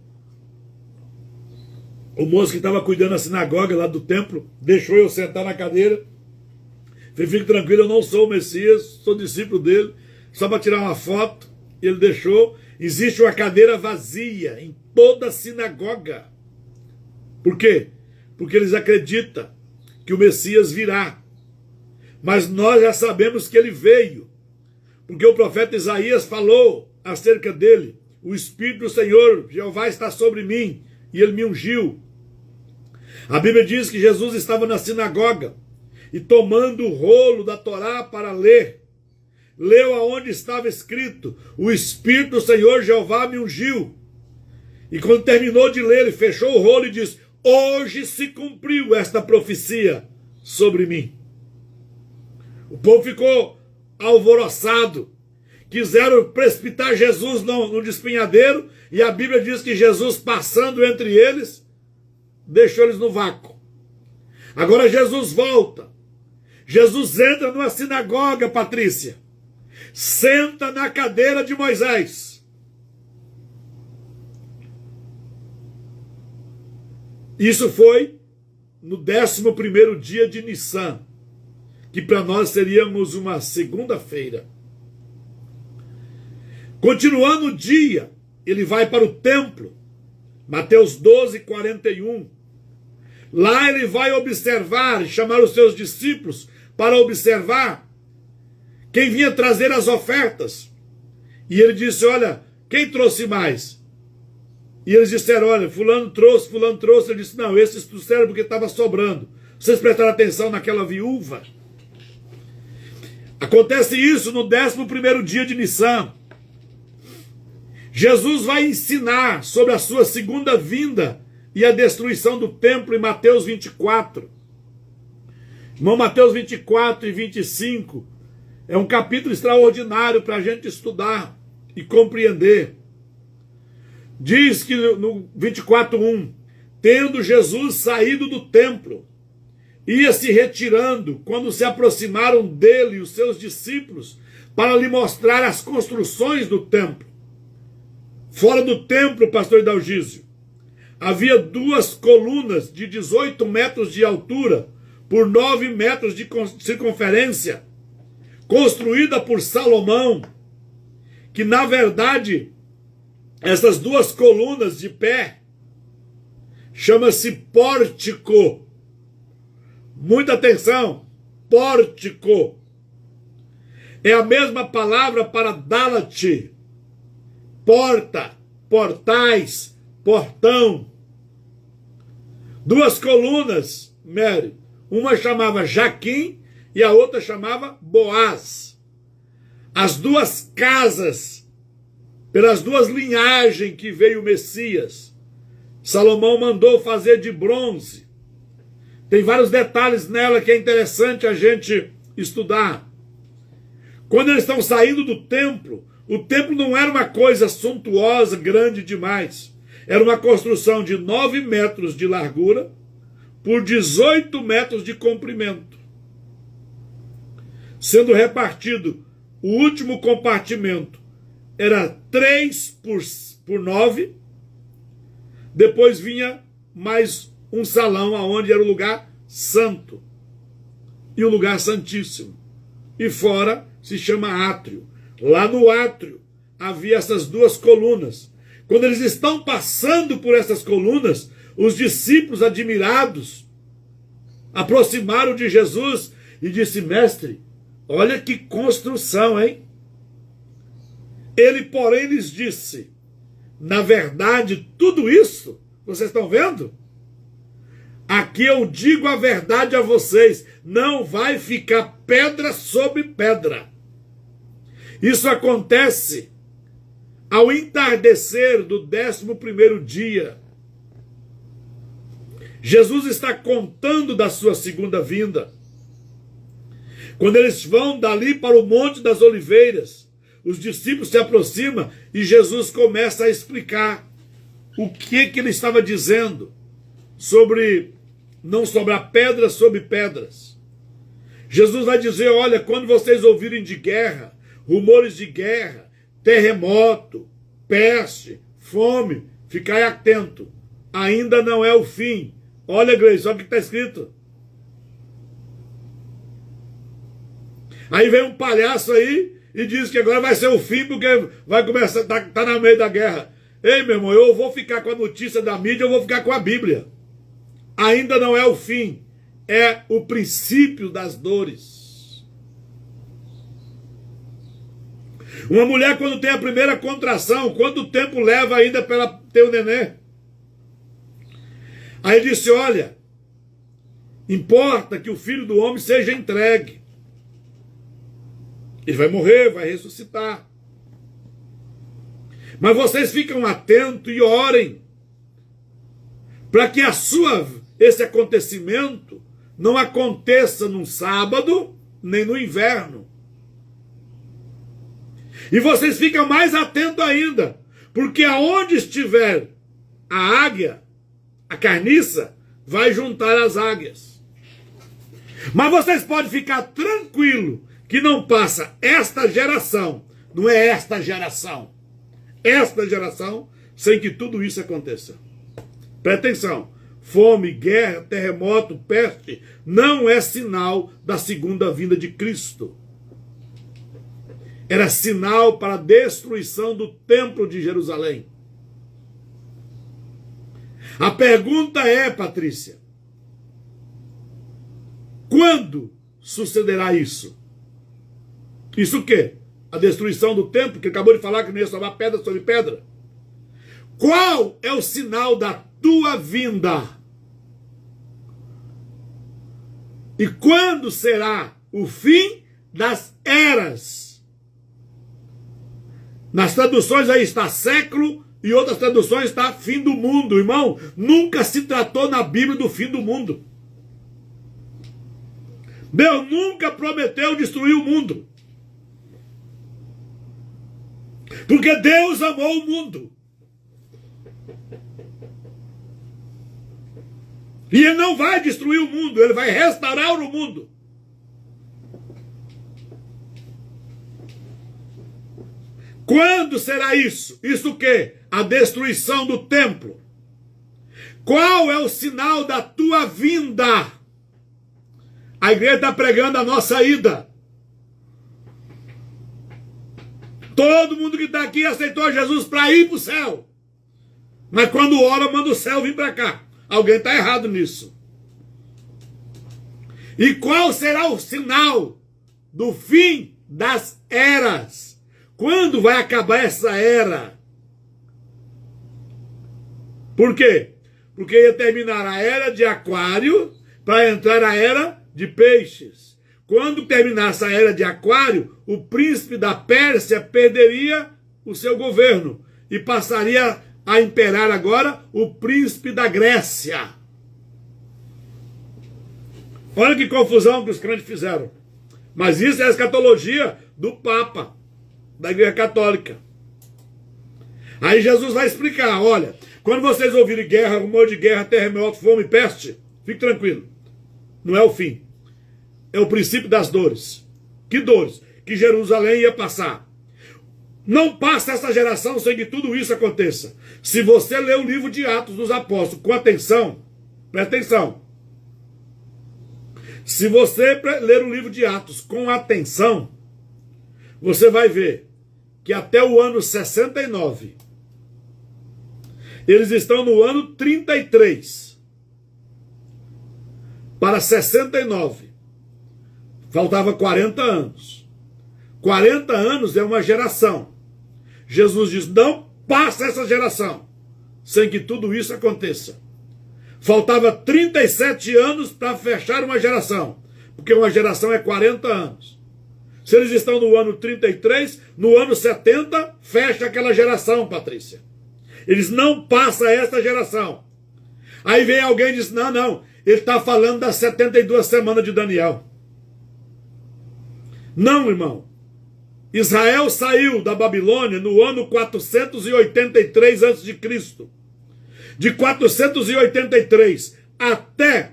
O moço que estava cuidando da sinagoga lá do templo deixou eu sentar na cadeira. Falei, fique tranquilo, eu não sou o Messias, sou discípulo dele, só para tirar uma foto. Ele deixou. Existe uma cadeira vazia em toda a sinagoga. Por quê? Porque eles acreditam que o Messias virá. Mas nós já sabemos que ele veio. Porque o profeta Isaías falou acerca dele. O Espírito do Senhor, Jeová, está sobre mim, e ele me ungiu. A Bíblia diz que Jesus estava na sinagoga e tomando o rolo da Torá para ler. Leu aonde estava escrito: o Espírito do Senhor Jeová me ungiu. E quando terminou de ler, ele fechou o rolo e disse: hoje se cumpriu esta profecia sobre mim. O povo ficou alvoroçado. Quiseram precipitar Jesus no despenhadeiro, e a Bíblia diz que Jesus, passando entre eles, deixou eles no vácuo. Agora Jesus volta. Jesus entra numa sinagoga, Patrícia, senta na cadeira de Moisés. Isso foi no 11º dia de Nissan, que para nós seríamos uma segunda-feira. Continuando o dia, ele vai para o templo, Mateus 12:41. Lá ele vai observar, chamar os seus discípulos para observar quem vinha trazer as ofertas. E ele disse, olha, quem trouxe mais? E eles disseram, olha, fulano trouxe. Ele disse, não, esses trouxeram porque estava sobrando. Vocês prestaram atenção naquela viúva? Acontece isso no 11º dia de Nissan. Jesus vai ensinar sobre a sua segunda vinda e a destruição do templo em Mateus 24. Irmão, Mateus 24 e 25 é um capítulo extraordinário para a gente estudar e compreender. Diz que no 24:1, tendo Jesus saído do templo, ia se retirando quando se aproximaram dele os seus discípulos para lhe mostrar as construções do templo. Fora do templo, pastor Dalgísio, havia 2 colunas de 18 metros de altura por 9 metros de circunferência, construída por Salomão, que na verdade, essas 2 colunas de pé, chama-se pórtico. Muita atenção, pórtico. É a mesma palavra para Dálate, porta, portais, portão. 2 colunas, Mary, uma chamava Jaquim e a outra chamava Boaz. As 2 casas, pelas 2 linhagens que veio o Messias, Salomão mandou fazer de bronze. Tem vários detalhes nela que é interessante a gente estudar. Quando eles estão saindo do templo, o templo não era uma coisa suntuosa, grande demais. Era uma construção de 9 metros de largura por 18 metros de comprimento, sendo repartido o último compartimento. Era 3 por 9. Depois vinha mais um salão, onde era o lugar santo e o lugar santíssimo. E fora se chama átrio. Lá no átrio havia essas 2 colunas. Quando eles estão passando por essas colunas, os discípulos admirados aproximaram de Jesus e disse, mestre, olha que construção, hein? Ele, porém, lhes disse, na verdade, tudo isso, vocês estão vendo? Aqui eu digo a verdade a vocês, não vai ficar pedra sobre pedra. Isso acontece ao entardecer do 11º dia. Jesus está contando da sua segunda vinda. Quando eles vão dali para o Monte das Oliveiras, os discípulos se aproximam e Jesus começa a explicar o que ele estava dizendo sobre não sobrar pedras sobre pedras. Jesus vai dizer, olha, quando vocês ouvirem de guerra, rumores de guerra, terremoto, peste, fome, ficai atento. Ainda não é o fim. Olha, Gleice, olha o que está escrito. Aí vem um palhaço aí e diz que agora vai ser o fim porque vai começar, tá no meio da guerra. Ei, meu irmão, eu vou ficar com a notícia da mídia, eu vou ficar com a Bíblia. Ainda não é o fim, é o princípio das dores. Uma mulher, quando tem a primeira contração, quanto tempo leva ainda para ela ter o neném? Aí disse, olha, importa que o Filho do Homem seja entregue. Ele vai morrer, vai ressuscitar. Mas vocês ficam atentos e orem para que esse acontecimento não aconteça num sábado, nem no inverno. E vocês ficam mais atentos ainda, porque aonde estiver a águia, a carniça, vai juntar as águias. Mas vocês podem ficar tranquilo que não passa esta geração, não é esta geração sem que tudo isso aconteça. Presta atenção, fome, guerra, terremoto, peste, não é sinal da segunda vinda de Cristo. Era sinal para a destruição do templo de Jerusalém. A pergunta é, Patrícia, quando sucederá isso? Isso o quê? A destruição do templo, que acabou de falar que não ia sobrar pedra sobre pedra. Qual é o sinal da tua vinda? E quando será o fim das eras? Nas traduções aí está século e outras traduções está fim do mundo. Irmão, nunca se tratou na Bíblia do fim do mundo. Deus nunca prometeu destruir o mundo. Porque Deus amou o mundo. E Ele não vai destruir o mundo, Ele vai restaurar o mundo. Quando será isso? Isso o quê? A destruição do templo. Qual é o sinal da tua vinda? A igreja está pregando a nossa ida. Todo mundo que está aqui aceitou Jesus para ir para o céu. Mas quando ora, manda o céu vir para cá. Alguém está errado nisso. E qual será o sinal do fim das eras? Quando vai acabar essa era? Por quê? Porque ia terminar a era de Aquário para entrar a era de Peixes. Quando terminasse a era de Aquário, o príncipe da Pérsia perderia o seu governo e passaria a imperar agora o príncipe da Grécia. Olha que confusão que os crentes fizeram. Mas isso é a escatologia do Papa, da Igreja Católica. Aí Jesus vai explicar, olha, quando vocês ouvirem guerra, rumor de guerra, terremoto, fome, peste, fique tranquilo. Não é o fim. É o princípio das dores. Que dores? Que Jerusalém ia passar. Não passa essa geração sem que tudo isso aconteça. Se você ler o livro de Atos dos Apóstolos com atenção, presta atenção. Se você ler o livro de Atos com atenção, você vai ver que até o ano 69, eles estão no ano 33. Para 69. Faltava 40 anos. 40 anos é uma geração. Jesus diz, não passa essa geração sem que tudo isso aconteça. Faltava 37 anos para fechar uma geração. Porque uma geração é 40 anos. Se eles estão no ano 33, no ano 70, fecha aquela geração, Patrícia. Eles não passam essa geração. Aí vem alguém e diz, não, ele está falando das 72 semanas de Daniel. Não, irmão. Israel saiu da Babilônia no ano 483 a.C. De 483 até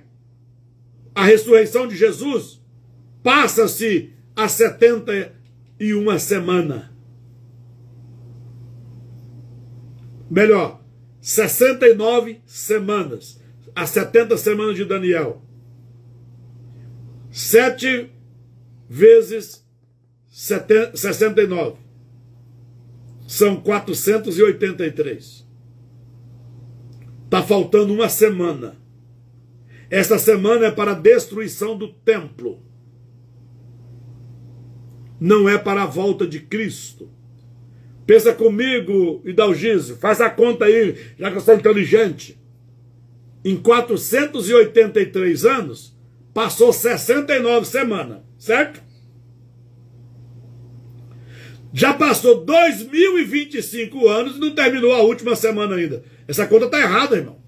a ressurreição de Jesus, passa-se a 71 semanas. Melhor, 69 semanas. As 70 semanas de Daniel. 7 vezes 69. São 483. Está faltando uma semana. Esta semana é para a destruição do templo. Não é para a volta de Cristo. Pensa comigo, Hidalgísio, faz a conta aí, já que eu sou inteligente. Em 483 anos, passou 69 semanas, certo? Já passou 2025 anos e não terminou a última semana ainda. Essa conta está errada, irmão.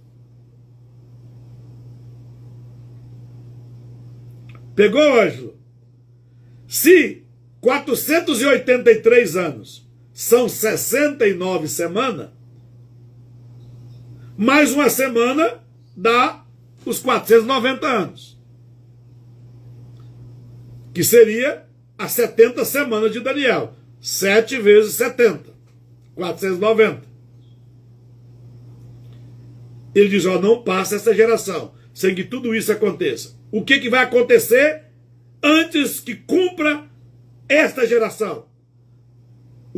Pegou, Ângelo? Se 483 anos são 69 semanas, mais uma semana dá os 490 anos. que seria as 70 semanas de Daniel. 7 vezes 70, 490. Ele diz, ó, não passa essa geração sem que tudo isso aconteça. O que vai acontecer antes que cumpra esta geração?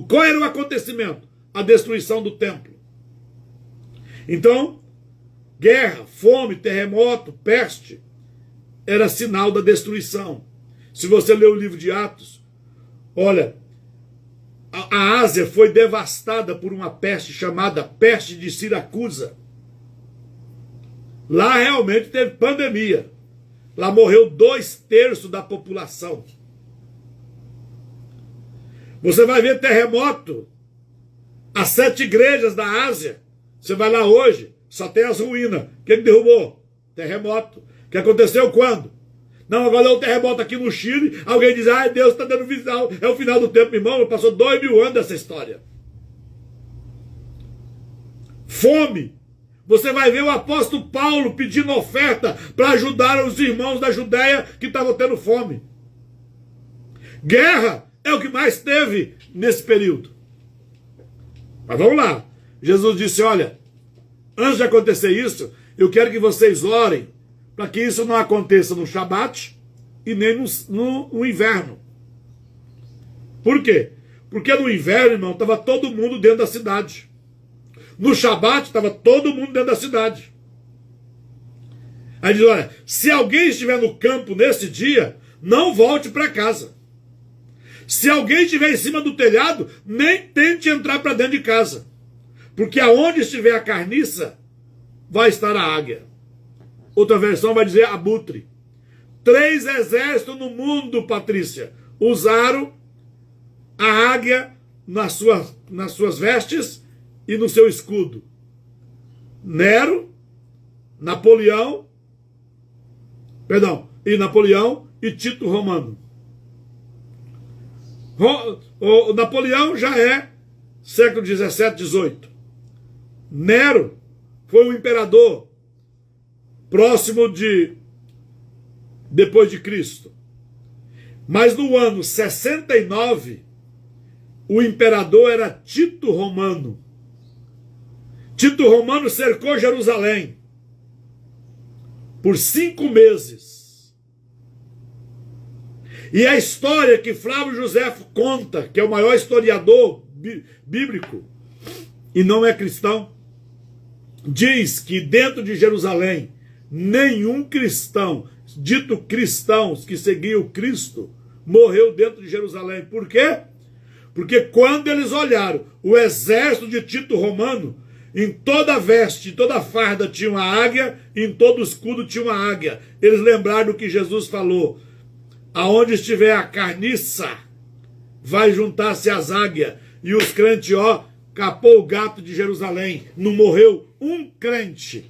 Qual era o acontecimento? A destruição do templo. Então, guerra, fome, terremoto, peste, era sinal da destruição. Se você ler o livro de Atos, olha, a Ásia foi devastada por uma peste chamada peste de Siracusa. Lá realmente teve pandemia. Lá morreu 2/3 da população. Você vai ver terremoto. As 7 igrejas da Ásia. Você vai lá hoje, só tem as ruínas. O que derrubou? Terremoto. O que aconteceu quando? Não, agora é um terremoto aqui no Chile. Alguém diz, ah, Deus está dando final. É o final do tempo, irmão. Passou 2000 anos dessa história. Fome. Você vai ver o apóstolo Paulo pedindo oferta para ajudar os irmãos da Judéia que estavam tendo fome. Guerra é o que mais teve nesse período. Mas vamos lá. Jesus disse, olha, antes de acontecer isso, eu quero que vocês orem para que isso não aconteça no Shabat e nem no inverno. Por quê? Porque no inverno, irmão, estava todo mundo dentro da cidade. No Shabat estava todo mundo dentro da cidade. Aí diz, olha, se alguém estiver no campo nesse dia, não volte para casa. Se alguém estiver em cima do telhado, nem tente entrar para dentro de casa. Porque aonde estiver a carniça, vai estar a águia. Outra versão vai dizer abutre. 3 exércitos no mundo, Patrícia, usaram a águia nas suas vestes e no seu escudo. Napoleão e Tito Romano. O Napoleão já é século 17, 18. Nero foi um imperador próximo depois de Cristo. Mas no ano 69, o imperador era Tito Romano. Tito Romano cercou Jerusalém por 5 meses. E a história que Flávio Josefo conta, que é o maior historiador bíblico e não é cristão, diz que dentro de Jerusalém nenhum cristão, dito cristãos que seguiam Cristo, morreu dentro de Jerusalém. Por quê? Porque quando eles olharam o exército de Tito Romano, em toda veste, em toda farda tinha uma águia, em todo escudo tinha uma águia. Eles lembraram do que Jesus falou: aonde estiver a carniça, vai juntar-se as águias. E os crentes, ó, capou o gato de Jerusalém. Não morreu um crente.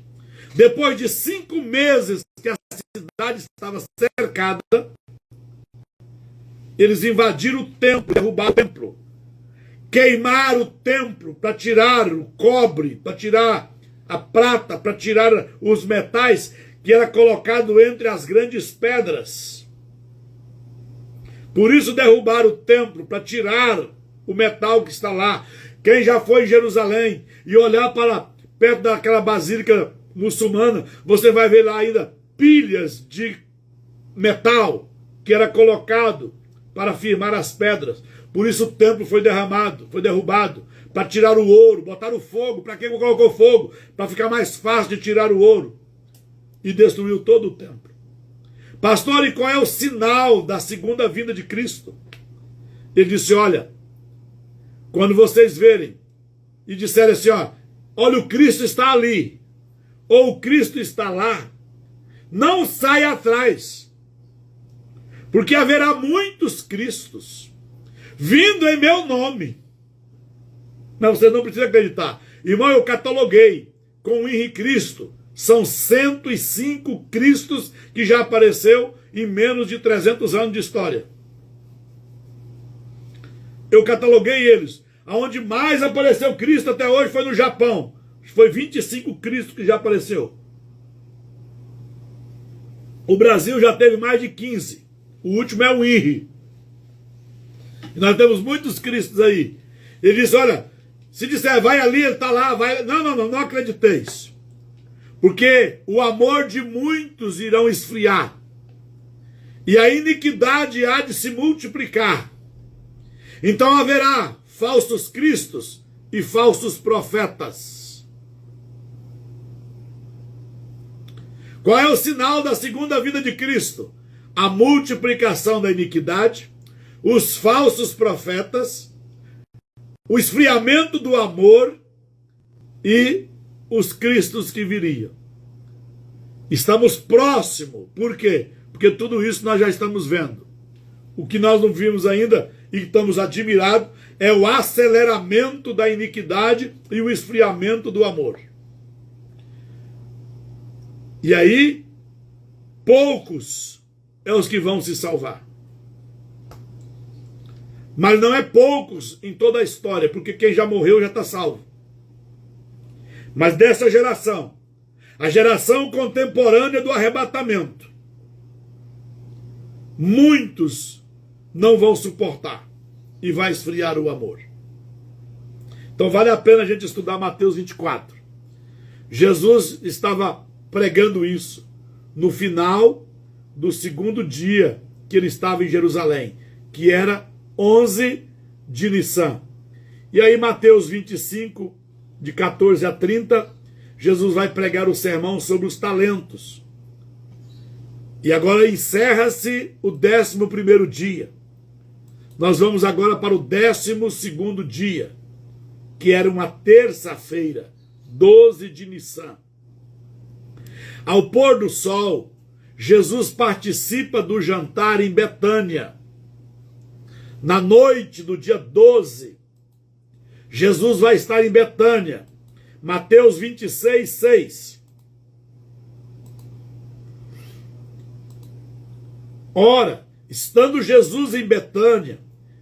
Depois de 5 meses que a cidade estava cercada, eles invadiram o templo, derrubaram o templo. Queimaram o templo para tirar o cobre, para tirar a prata, para tirar os metais que era colocado entre as grandes pedras. Por isso derrubaram o templo, para tirar o metal que está lá. Quem já foi em Jerusalém e olhar para perto daquela basílica muçulmana, você vai ver lá ainda pilhas de metal que era colocado para firmar as pedras. Por isso o templo foi derrubado, para tirar o ouro, botaram fogo. Para quem colocou fogo? Para ficar mais fácil de tirar o ouro. E destruiu todo o templo. Pastor, e qual é o sinal da segunda vinda de Cristo? Ele disse, olha, quando vocês verem e disserem assim, ó, olha, o Cristo está ali, ou o Cristo está lá, não saia atrás, porque haverá muitos Cristos vindo em meu nome. Mas você não precisa acreditar. Irmão, eu cataloguei com o Henrique Cristo. São 105 Cristos que já apareceu em menos de 300 anos de história. Eu cataloguei eles. Aonde mais apareceu Cristo até hoje foi no Japão. Foi 25 Cristos que já apareceu. O Brasil já teve mais de 15. O último é o INRI. E nós temos muitos cristos aí. Ele disse, olha, se disser vai ali, ele está lá, vai. Não acrediteis. Porque o amor de muitos irão esfriar. E a iniquidade há de se multiplicar. Então haverá falsos cristos e falsos profetas. Qual é o sinal da segunda vinda de Cristo? A multiplicação da iniquidade, os falsos profetas, o esfriamento do amor e os cristos que viriam. Estamos próximos. Por quê? Porque tudo isso nós já estamos vendo. O que nós não vimos ainda e estamos admirados é o aceleramento da iniquidade e o esfriamento do amor. E aí, poucos é os que vão se salvar. Mas não é poucos em toda a história, porque quem já morreu já está salvo. Mas dessa geração, a geração contemporânea do arrebatamento, muitos não vão suportar e vai esfriar o amor. Então vale a pena a gente estudar Mateus 24. Jesus estava pregando isso no final do segundo dia que ele estava em Jerusalém, que era 11 de Nissan. E aí Mateus 25, de 14 a 30, Jesus vai pregar o sermão sobre os talentos. E agora encerra-se o 11º dia. Nós vamos agora para o 12º dia, que era uma terça-feira, 12 de Nissan. Ao pôr do sol, Jesus participa do jantar em Betânia. Na noite do dia 12, Jesus vai estar em Betânia. Mateus 26, 6. Ora, estando Jesus em Betânia,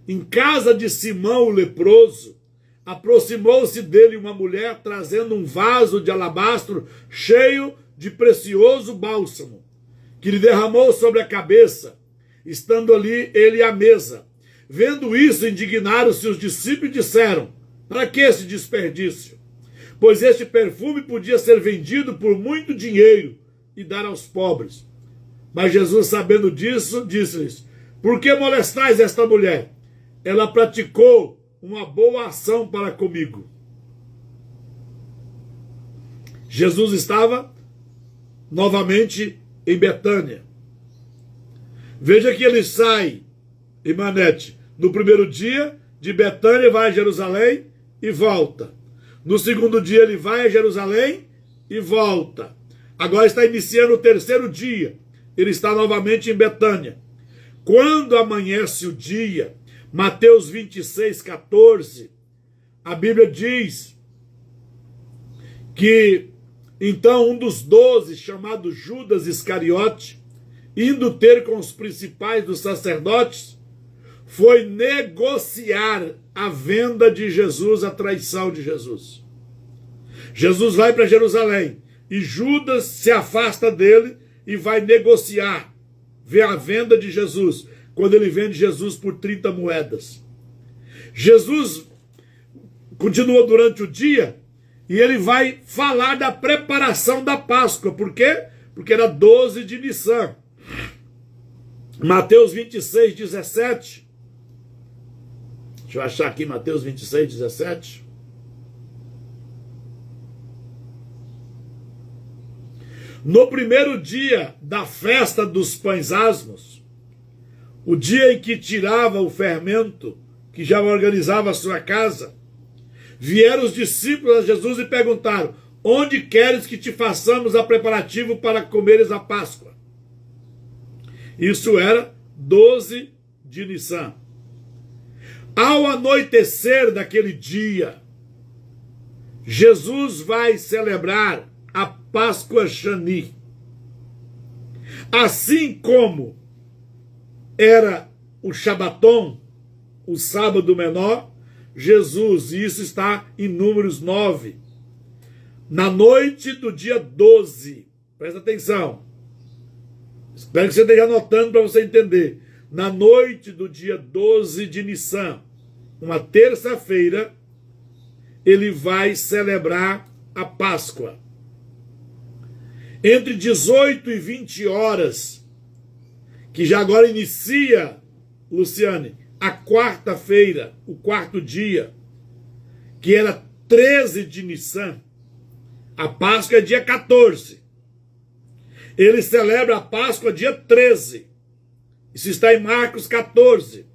em casa de Simão o leproso, aproximou-se dele uma mulher trazendo um vaso de alabastro cheio de precioso bálsamo, que lhe derramou sobre a cabeça, estando ali ele à mesa. Vendo isso, indignaram-se os discípulos e disseram, para que esse desperdício? Pois este perfume podia ser vendido por muito dinheiro e dar aos pobres. Mas Jesus, sabendo disso, disse-lhes, por que molestais esta mulher? Ela praticou uma boa ação para comigo. Jesus estava novamente em Betânia. Veja que ele sai, Imanete, no primeiro dia, de Betânia vai a Jerusalém e volta. No segundo dia ele vai a Jerusalém e volta. Agora está iniciando o terceiro dia. Ele está novamente em Betânia. Quando amanhece o dia, Mateus 26, 14, a Bíblia diz que então um dos 12, chamado Judas Iscariote, indo ter com os principais dos sacerdotes, foi negociar a venda de Jesus, a traição de Jesus. Jesus vai para Jerusalém e Judas se afasta dele e vai negociar, ver a venda de Jesus, quando ele vende Jesus por 30 moedas. Jesus continua durante o dia e ele vai falar da preparação da Páscoa. Por quê? Porque era 12 de Nissan. Mateus 26, 17. Deixa eu achar aqui Mateus 26, 17. No primeiro dia da festa dos pães asmos, o dia em que tirava o fermento, que já organizava a sua casa, vieram os discípulos a Jesus e perguntaram, onde queres que te façamos a preparativo para comeres a Páscoa? Isso era 12 de Nissan. Ao anoitecer daquele dia, Jesus vai celebrar a Páscoa Shani. Assim como era o Shabaton, o sábado menor, Jesus, e isso está em Números 9, na noite do dia 12, presta atenção, espero que você esteja anotando para você entender. na noite do dia 12 de Nissan, uma terça-feira, ele vai celebrar a Páscoa. Entre 18 e 20 horas, que já agora inicia, Luciane, a quarta-feira, o quarto dia, que era 13 de Nissan, a Páscoa é dia 14. Ele celebra a Páscoa dia 13. Isso está em Marcos 14.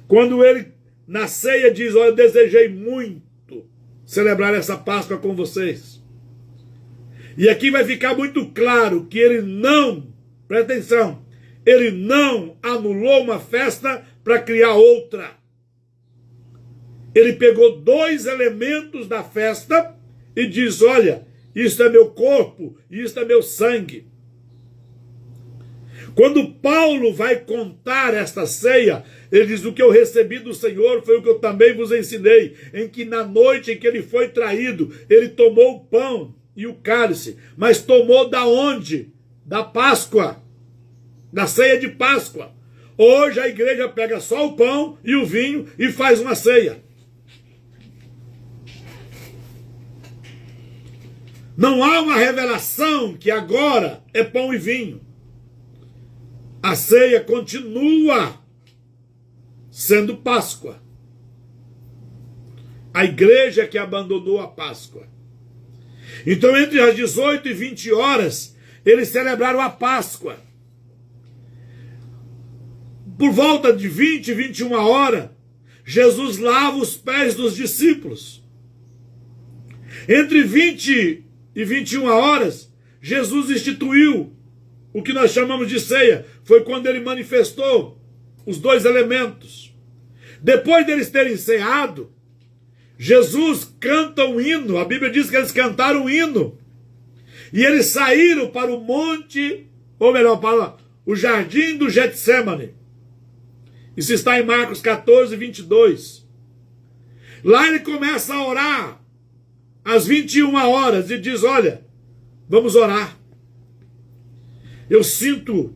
Quando ele, na ceia, diz: olha, eu desejei muito celebrar essa Páscoa com vocês. E aqui vai ficar muito claro que ele não, presta atenção, ele não anulou uma festa para criar outra. Ele pegou dois elementos da festa e diz: olha, isto é meu corpo, isto é meu sangue. Quando Paulo vai contar esta ceia, ele diz: o que eu recebi do Senhor foi o que eu também vos ensinei, em que na noite em que ele foi traído, ele tomou o pão e o cálice, mas tomou da onde? Da Páscoa, da ceia de Páscoa. Hoje a igreja pega só o pão e o vinho e faz uma ceia. Não há uma revelação que agora é pão e vinho. A ceia continua sendo Páscoa. A igreja que abandonou a Páscoa. Então, entre as 18 e 20 horas, eles celebraram a Páscoa. Por volta de 20 e 21 horas, Jesus lava os pés dos discípulos. Entre 20 e 21 horas, Jesus instituiu o que nós chamamos de ceia. Foi quando ele manifestou os dois elementos. Depois deles terem ceado, Jesus canta um hino. A Bíblia diz que eles cantaram um hino. E eles saíram para o monte, ou melhor, para o jardim do Getsêmani. Isso está em Marcos 14, 22. Lá ele começa a orar às 21 horas e diz: olha, vamos orar. Eu sinto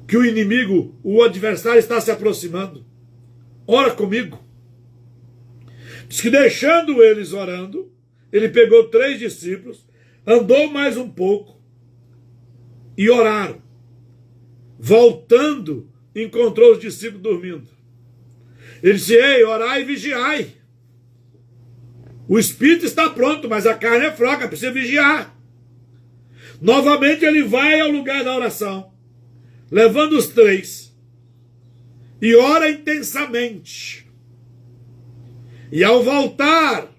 que o inimigo, o adversário, está se aproximando. Ora comigo. Diz que deixando eles orando, ele pegou 3 discípulos, andou mais um pouco e oraram. Voltando, encontrou os discípulos dormindo. Ele disse: ei, orai e vigiai. O espírito está pronto, mas a carne é fraca, precisa vigiar. Novamente ele vai ao lugar da oração, levando os 3, e ora intensamente. E ao voltar,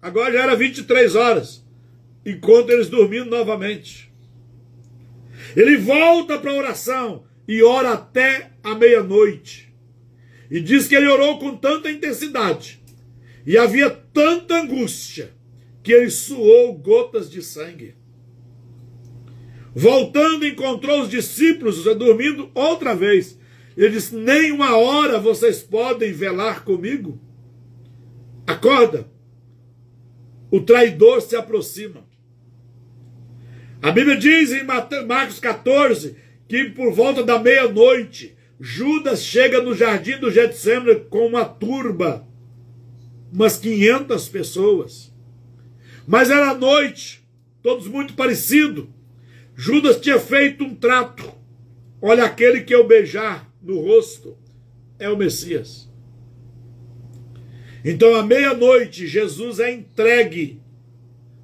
agora já era 23 horas, encontra eles dormindo novamente. Ele volta para a oração e ora até a meia-noite. E diz que ele orou com tanta intensidade, e havia tanta angústia, que ele suou gotas de sangue. Voltando, encontrou os discípulos dormindo outra vez. Ele disse: nem uma hora vocês podem velar comigo? Acorda, o traidor se aproxima. A Bíblia diz em Marcos 14 que por volta da meia-noite, Judas chega no jardim do Getsêmani com uma turba, umas 500 pessoas. Mas era noite, todos muito parecidos. Judas tinha feito um trato: olha, aquele que eu beijar no rosto é o Messias. Então, à meia-noite, Jesus é entregue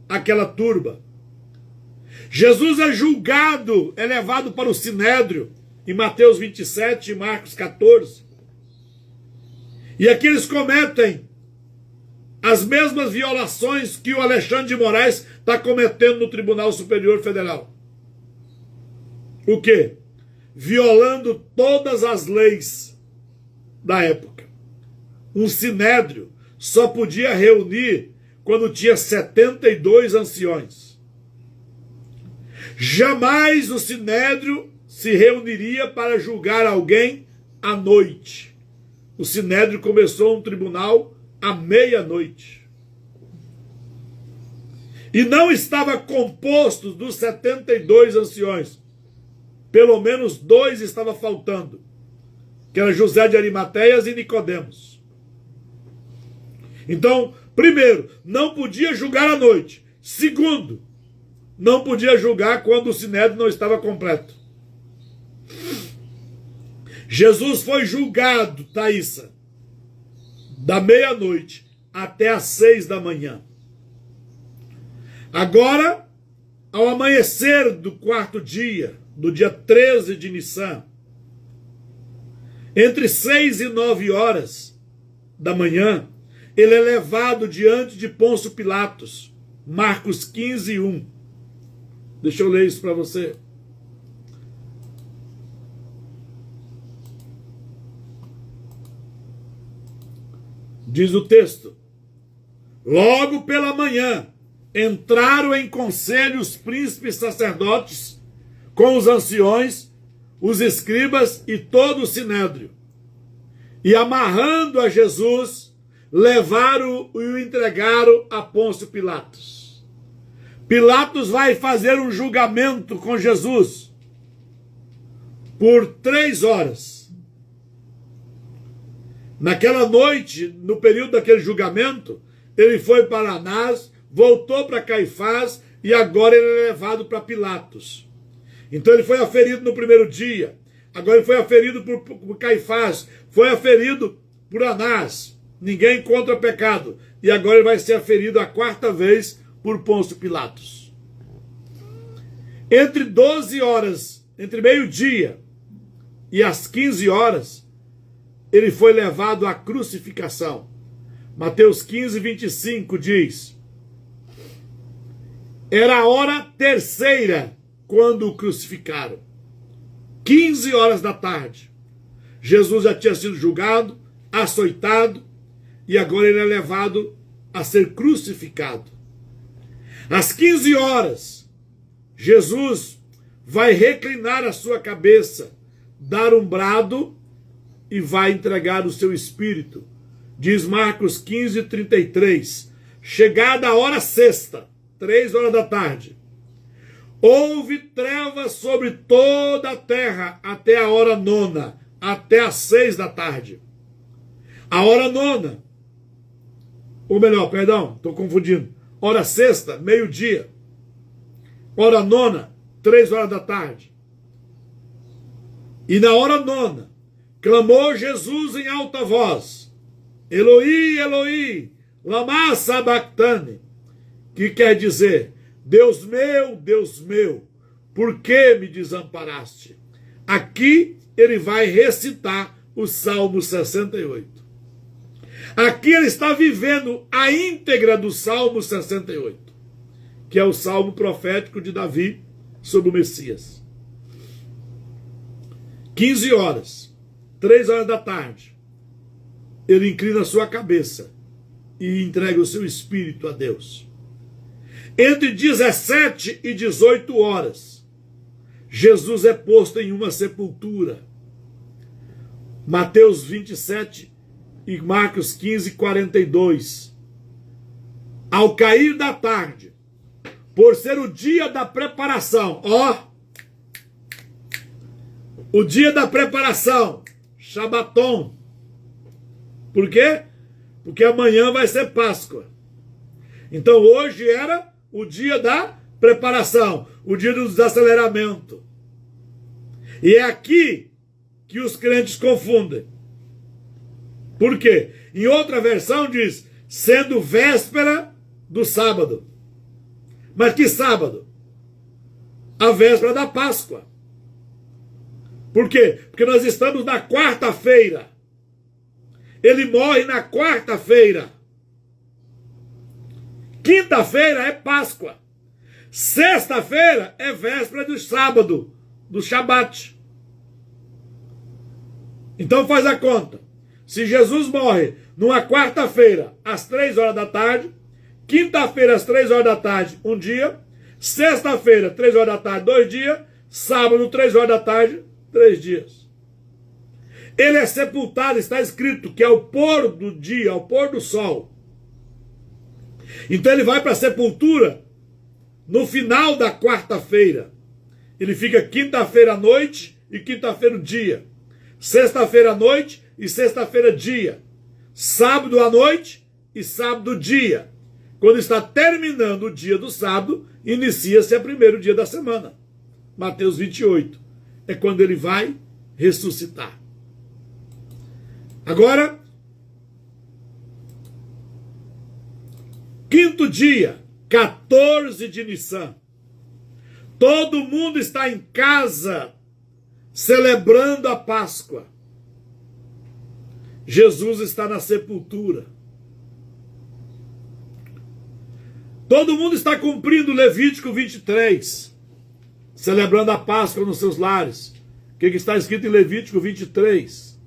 àquela turba. Jesus é julgado, é levado para o Sinédrio, em Mateus 27 e Marcos 14. E aqui eles cometem as mesmas violações que o Alexandre de Moraes está cometendo no Tribunal Superior Federal. O quê? Violando todas as leis da época. Um sinédrio só podia reunir quando tinha 72 anciões. Jamais o sinédrio se reuniria para julgar alguém à noite. O sinédrio começou um tribunal à meia-noite. E não estava composto dos 72 anciões. pelo menos dois estavam faltando, que era José de Arimateias e Nicodemos. Então, primeiro, não podia julgar à noite. Segundo, não podia julgar quando o sinédrio não estava completo. Jesus foi julgado, Thaísa, da meia-noite até às 6 da manhã. Agora, ao amanhecer do quarto dia, do dia 13 de Nissan, entre 6 e 9 horas da manhã, ele é levado diante de Pôncio Pilatos. Marcos 15, 1. Deixa eu ler isso para você. Diz o texto: logo pela manhã, entraram em conselho os príncipes sacerdotes com os anciões, os escribas e todo o sinédrio. E amarrando a Jesus, levaram e o entregaram a Pôncio Pilatos. Pilatos vai fazer um julgamento com Jesus por 3 horas. Naquela noite, no período daquele julgamento, ele foi para Anás, voltou para Caifás e agora ele é levado para Pilatos. Então ele foi aferido no primeiro dia, agora ele foi aferido por Caifás, foi aferido por Anás. Ninguém encontra pecado. E agora ele vai ser aferido a 4ª vez por Pôncio Pilatos. Entre 12 horas, entre meio-dia e as 15 horas, ele foi levado à crucificação. Mateus 15, 25 diz: era a hora 3ª quando o crucificaram. 15 horas da tarde. Jesus já tinha sido julgado, açoitado, e agora ele é levado a ser crucificado. Às 15 horas, Jesus vai reclinar a sua cabeça, dar um brado e vai entregar o seu espírito. Diz Marcos 15, 33. Chegada a hora 6ª, 3 horas da tarde, houve trevas sobre toda a terra até a hora 9ª, até às 6 da tarde. A hora 9ª, ou melhor, perdão, estou confundindo. Hora 6ª, meio-dia. Hora 9ª, 3 horas da tarde. E na hora 9ª, clamou Jesus em alta voz: Eloi, Eloi, lama sabachthani, que quer dizer: Deus meu, por que me desamparaste? Aqui ele vai recitar o Salmo 68. Aqui ele está vivendo a íntegra do Salmo 68, que é o salmo profético de Davi sobre o Messias. 15 horas, 3 horas da tarde, ele inclina a sua cabeça e entrega o seu espírito a Deus. Entre 17 e 18 horas, Jesus é posto em uma sepultura. Mateus 27 e Marcos 15, 42. Ao cair da tarde, por ser o dia da preparação, o dia da preparação, Shabaton. Por quê? Porque amanhã vai ser Páscoa. Então hoje era o dia da preparação, o dia do desaceleramento. E é aqui que os crentes confundem. Por quê? Em outra versão diz, sendo véspera do sábado. Mas que sábado? A véspera da Páscoa. Por quê? Porque nós estamos na quarta-feira. Ele morre na quarta-feira. Quinta-feira é Páscoa. Sexta-feira é véspera do sábado, do Shabat. Então faz a conta. Se Jesus morre numa quarta-feira, às 3 horas da tarde, quinta-feira, às 3 horas da tarde, um dia, sexta-feira, 3 horas da tarde, 2 dias, sábado, 3 horas da tarde, 3 dias. Ele é sepultado, está escrito que é o pôr do dia, ao pôr do sol. Então ele vai para a sepultura no final da quarta-feira. Ele fica quinta-feira à noite e quinta-feira o dia. Sexta-feira à noite e sexta-feira dia. Sábado à noite e sábado dia. Quando está terminando o dia do sábado, inicia-se o primeiro dia da semana. Mateus 28. É quando ele vai ressuscitar. Agora, quinto dia, 14 de Nissan. Todo mundo está em casa celebrando a Páscoa. Jesus está na sepultura. Todo mundo está cumprindo Levítico 23, celebrando a Páscoa nos seus lares. O que está escrito em Levítico 23?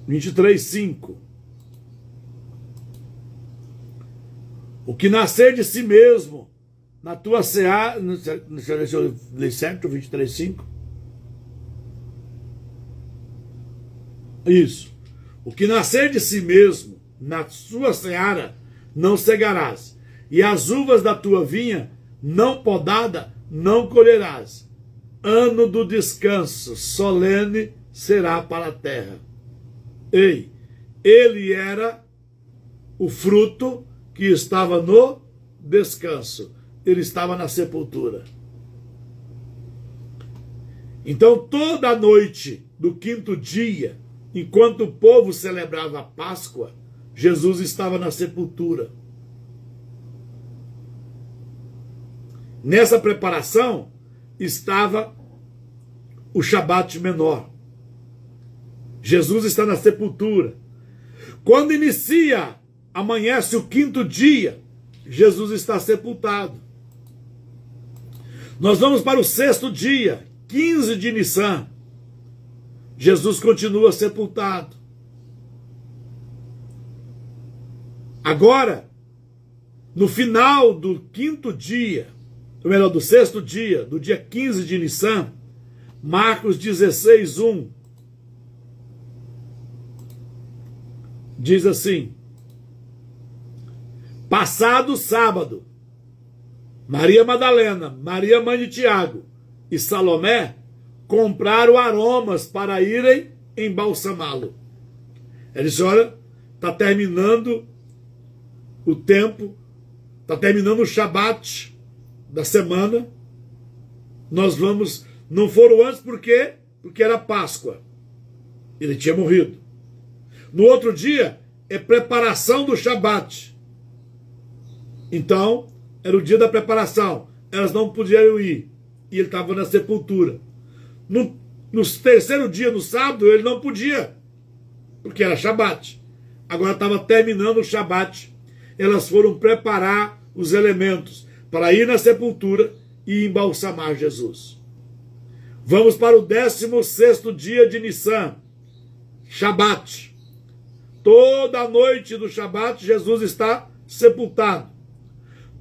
23:5. O que nascer de si mesmo, na tua seara... Deixa eu ler certo, 23:5. Isso. O que nascer de si mesmo, na sua seara, não cegarás. E as uvas da tua vinha, não podada, não colherás. Ano do descanso, solene será para a terra. Ei, ele era o fruto que estava no descanso. Ele estava na sepultura. Então, toda a noite do quinto dia, enquanto o povo celebrava a Páscoa, Jesus estava na sepultura. Nessa preparação estava o Shabat menor. Jesus está na sepultura. Quando amanhece o quinto dia, Jesus está sepultado. Nós vamos para o sexto dia, 15 de Nissan. Jesus continua sepultado. Agora, no final do quinto dia, ou melhor, do sexto dia, do dia 15 de Nissan, Marcos 16:1, diz assim: passado o sábado, Maria Madalena, Maria mãe de Tiago e Salomé compraram aromas para irem embalsamá-lo. Ele disse: olha, está terminando o tempo, está terminando o Shabat da semana, nós vamos... Não foram antes por quê? Porque era Páscoa. Ele tinha morrido. No outro dia, é preparação do Shabat. Então, era o dia da preparação. Elas não podiam ir. E ele estava na sepultura. No terceiro dia, no sábado, ele não podia. Porque era Shabat. Agora estava terminando o Shabat. Elas foram preparar os elementos para ir na sepultura e embalsamar Jesus. Vamos para o 16º dia de Nissan, Shabat. Toda a noite do Shabat, Jesus está sepultado.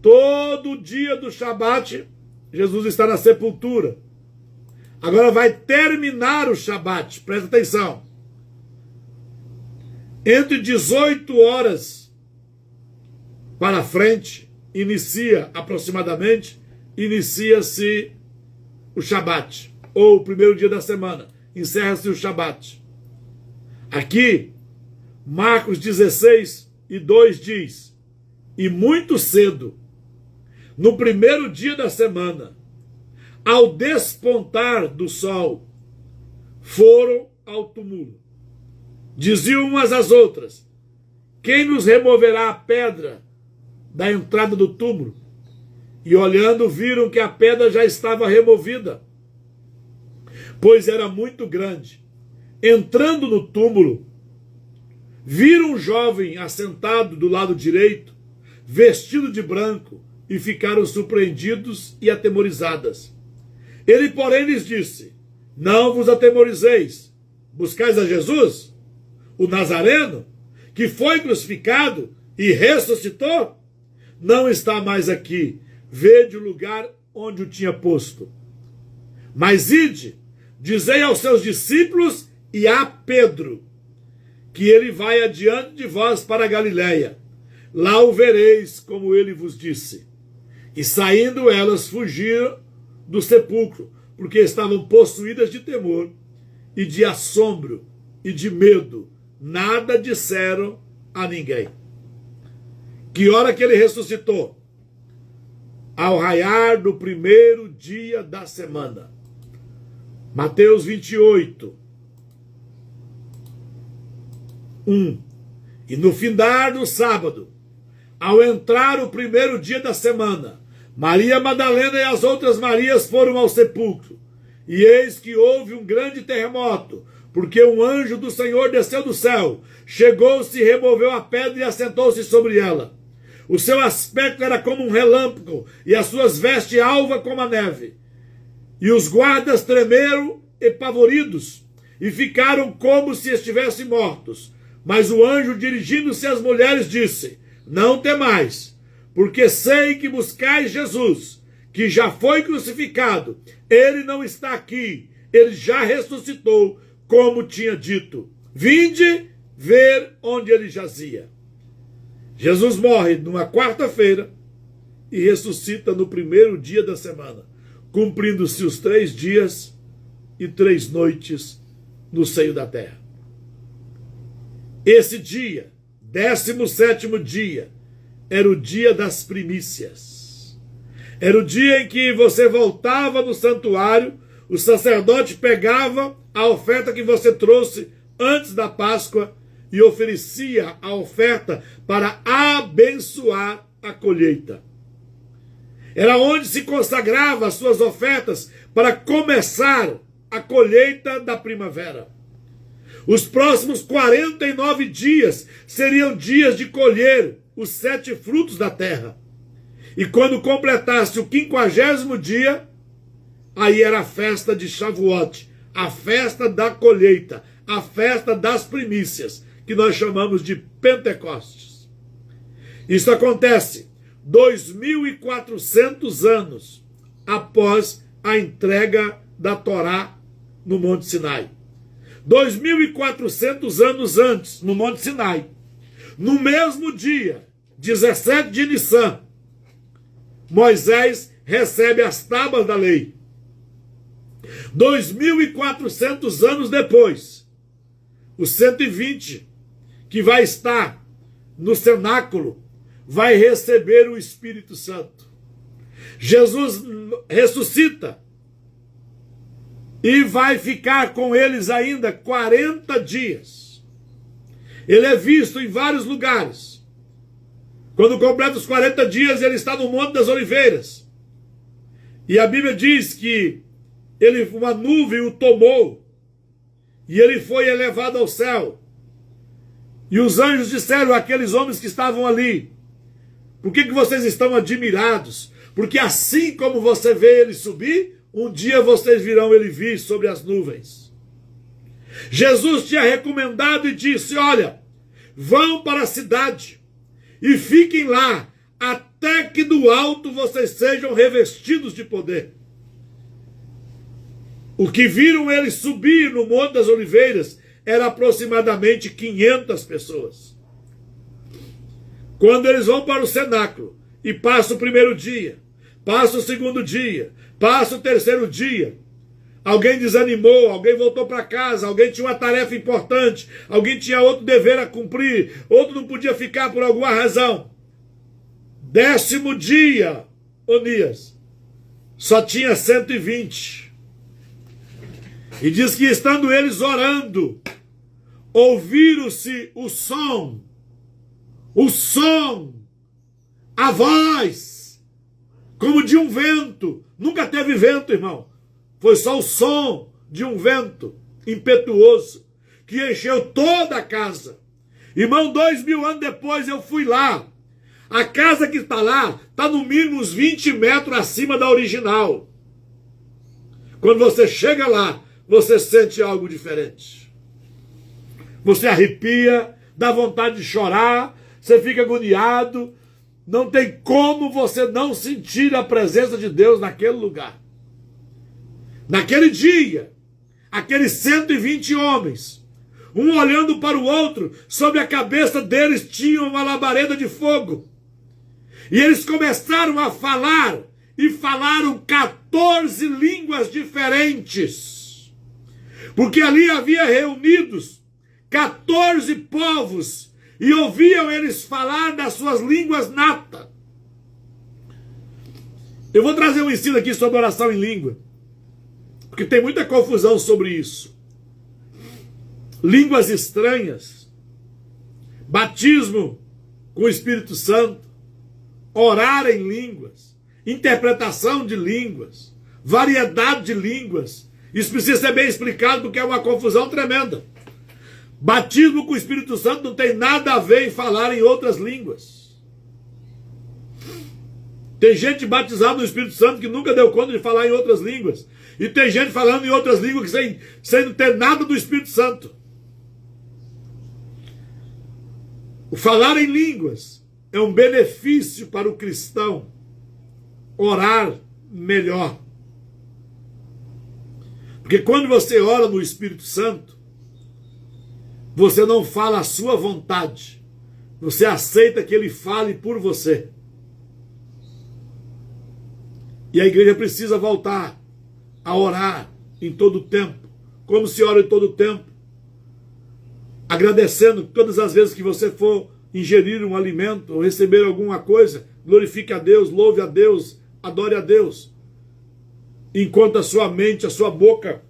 Todo dia do Shabat, Jesus está na sepultura. Agora vai terminar o Shabat, presta atenção. Entre 18 horas para frente, inicia-se o Shabat, ou o primeiro dia da semana, encerra-se o Shabat. Aqui, Marcos 16:2 diz: e muito cedo, no primeiro dia da semana, ao despontar do sol, foram ao túmulo. Diziam umas às outras: quem nos removerá a pedra da entrada do túmulo? E olhando, viram que a pedra já estava removida, pois era muito grande. Entrando no túmulo, viram um jovem assentado do lado direito, vestido de branco, e ficaram surpreendidos e atemorizadas. Ele, porém, lhes disse: não vos atemorizeis. Buscais a Jesus, o Nazareno, que foi crucificado e ressuscitou? Não está mais aqui. Vede o lugar onde o tinha posto. Mas ide, dizei aos seus discípulos e a Pedro, que ele vai adiante de vós para a Galiléia. Lá o vereis, como ele vos disse. E saindo elas, fugiram do sepulcro, porque estavam possuídas de temor e de assombro e de medo. Nada disseram a ninguém. Que hora que ele ressuscitou? Ao raiar do primeiro dia da semana. Mateus 28, 1. E no findar do sábado, ao entrar o primeiro dia da semana, Maria Madalena e as outras Marias foram ao sepulcro. E eis que houve um grande terremoto, porque um anjo do Senhor desceu do céu, chegou-se, removeu a pedra e assentou-se sobre ela. O seu aspecto era como um relâmpago, e as suas vestes alva como a neve. E os guardas tremeram epavoridos, e ficaram como se estivessem mortos. Mas o anjo, dirigindo-se às mulheres, disse: não temais, porque sei que buscais Jesus, que já foi crucificado. Ele não está aqui, ele já ressuscitou, como tinha dito. Vinde ver onde ele jazia. Jesus morre numa quarta-feira e ressuscita no primeiro dia da semana, cumprindo-se os 3 dias e 3 noites no seio da terra. Esse dia, 17º dia, era o dia das primícias. Era o dia em que você voltava no santuário, o sacerdote pegava a oferta que você trouxe antes da Páscoa e oferecia a oferta para abençoar a colheita. Era onde se consagrava as suas ofertas para começar a colheita da primavera. Os próximos 49 dias seriam dias de colher os 7 frutos da terra. E quando completasse o 50º dia, aí era a festa de Shavuot, a festa da colheita, a festa das primícias, que nós chamamos de Pentecostes. Isso acontece 2.400 anos após a entrega da Torá no Monte Sinai. 2.400 anos antes, no Monte Sinai, no mesmo dia, 17 de Nissan, Moisés recebe as tábuas da lei. 2.400 anos depois, os 120 que vai estar no cenáculo vai receber o Espírito Santo. Jesus ressuscita e vai ficar com eles ainda 40 dias. Ele é visto em vários lugares. Quando completa os 40 dias, ele está no Monte das Oliveiras. E a Bíblia diz que uma nuvem o tomou e ele foi elevado ao céu. E os anjos disseram àqueles homens que estavam ali: por que vocês estão admirados? Porque assim como você vê ele subir, um dia vocês virão ele vir sobre as nuvens. Jesus tinha recomendado e disse: olha, vão para a cidade e fiquem lá até que do alto vocês sejam revestidos de poder. O que viram ele subir no Monte das Oliveiras era aproximadamente 500 pessoas. Quando eles vão para o cenáculo e passa o primeiro dia, passa o segundo dia, passa o terceiro dia, alguém desanimou, alguém voltou para casa, alguém tinha uma tarefa importante, alguém tinha outro dever a cumprir, outro não podia ficar por alguma razão. 10º dia, Onias, só tinha 120. E diz que estando eles orando, ouviram-se o som, a voz, como de um vento. Nunca teve vento, irmão. Foi só o som de um vento impetuoso que encheu toda a casa. Irmão, 2000 anos depois eu fui lá. A casa que está lá está no mínimo uns 20 metros acima da original. Quando você chega lá, você sente algo diferente. Você arrepia, dá vontade de chorar, você fica agoniado. Não tem como você não sentir a presença de Deus naquele lugar. Naquele dia, aqueles 120 homens, um olhando para o outro, sobre a cabeça deles tinha uma labareda de fogo. E eles começaram a falar e falaram 14 línguas diferentes. Porque ali havia reunidos 14 povos e ouviam eles falar das suas línguas natas. Eu vou trazer um ensino aqui sobre oração em língua, porque tem muita confusão sobre isso. Línguas estranhas, batismo com o Espírito Santo, orar em línguas, interpretação de línguas, variedade de línguas. Isso precisa ser bem explicado porque é uma confusão tremenda. Batismo com o Espírito Santo não tem nada a ver em falar em outras línguas. Tem gente batizada no Espírito Santo que nunca deu conta de falar em outras línguas. E tem gente falando em outras línguas sem não ter nada do Espírito Santo. O falar em línguas é um benefício para o cristão orar melhor. Porque quando você ora no Espírito Santo, você não fala a sua vontade. Você aceita que ele fale por você. E a igreja precisa voltar a orar em todo o tempo. Como se ora em todo o tempo? Agradecendo todas as vezes que você for ingerir um alimento ou receber alguma coisa, glorifique a Deus, louve a Deus, adore a Deus. Enquanto a sua mente, a sua boca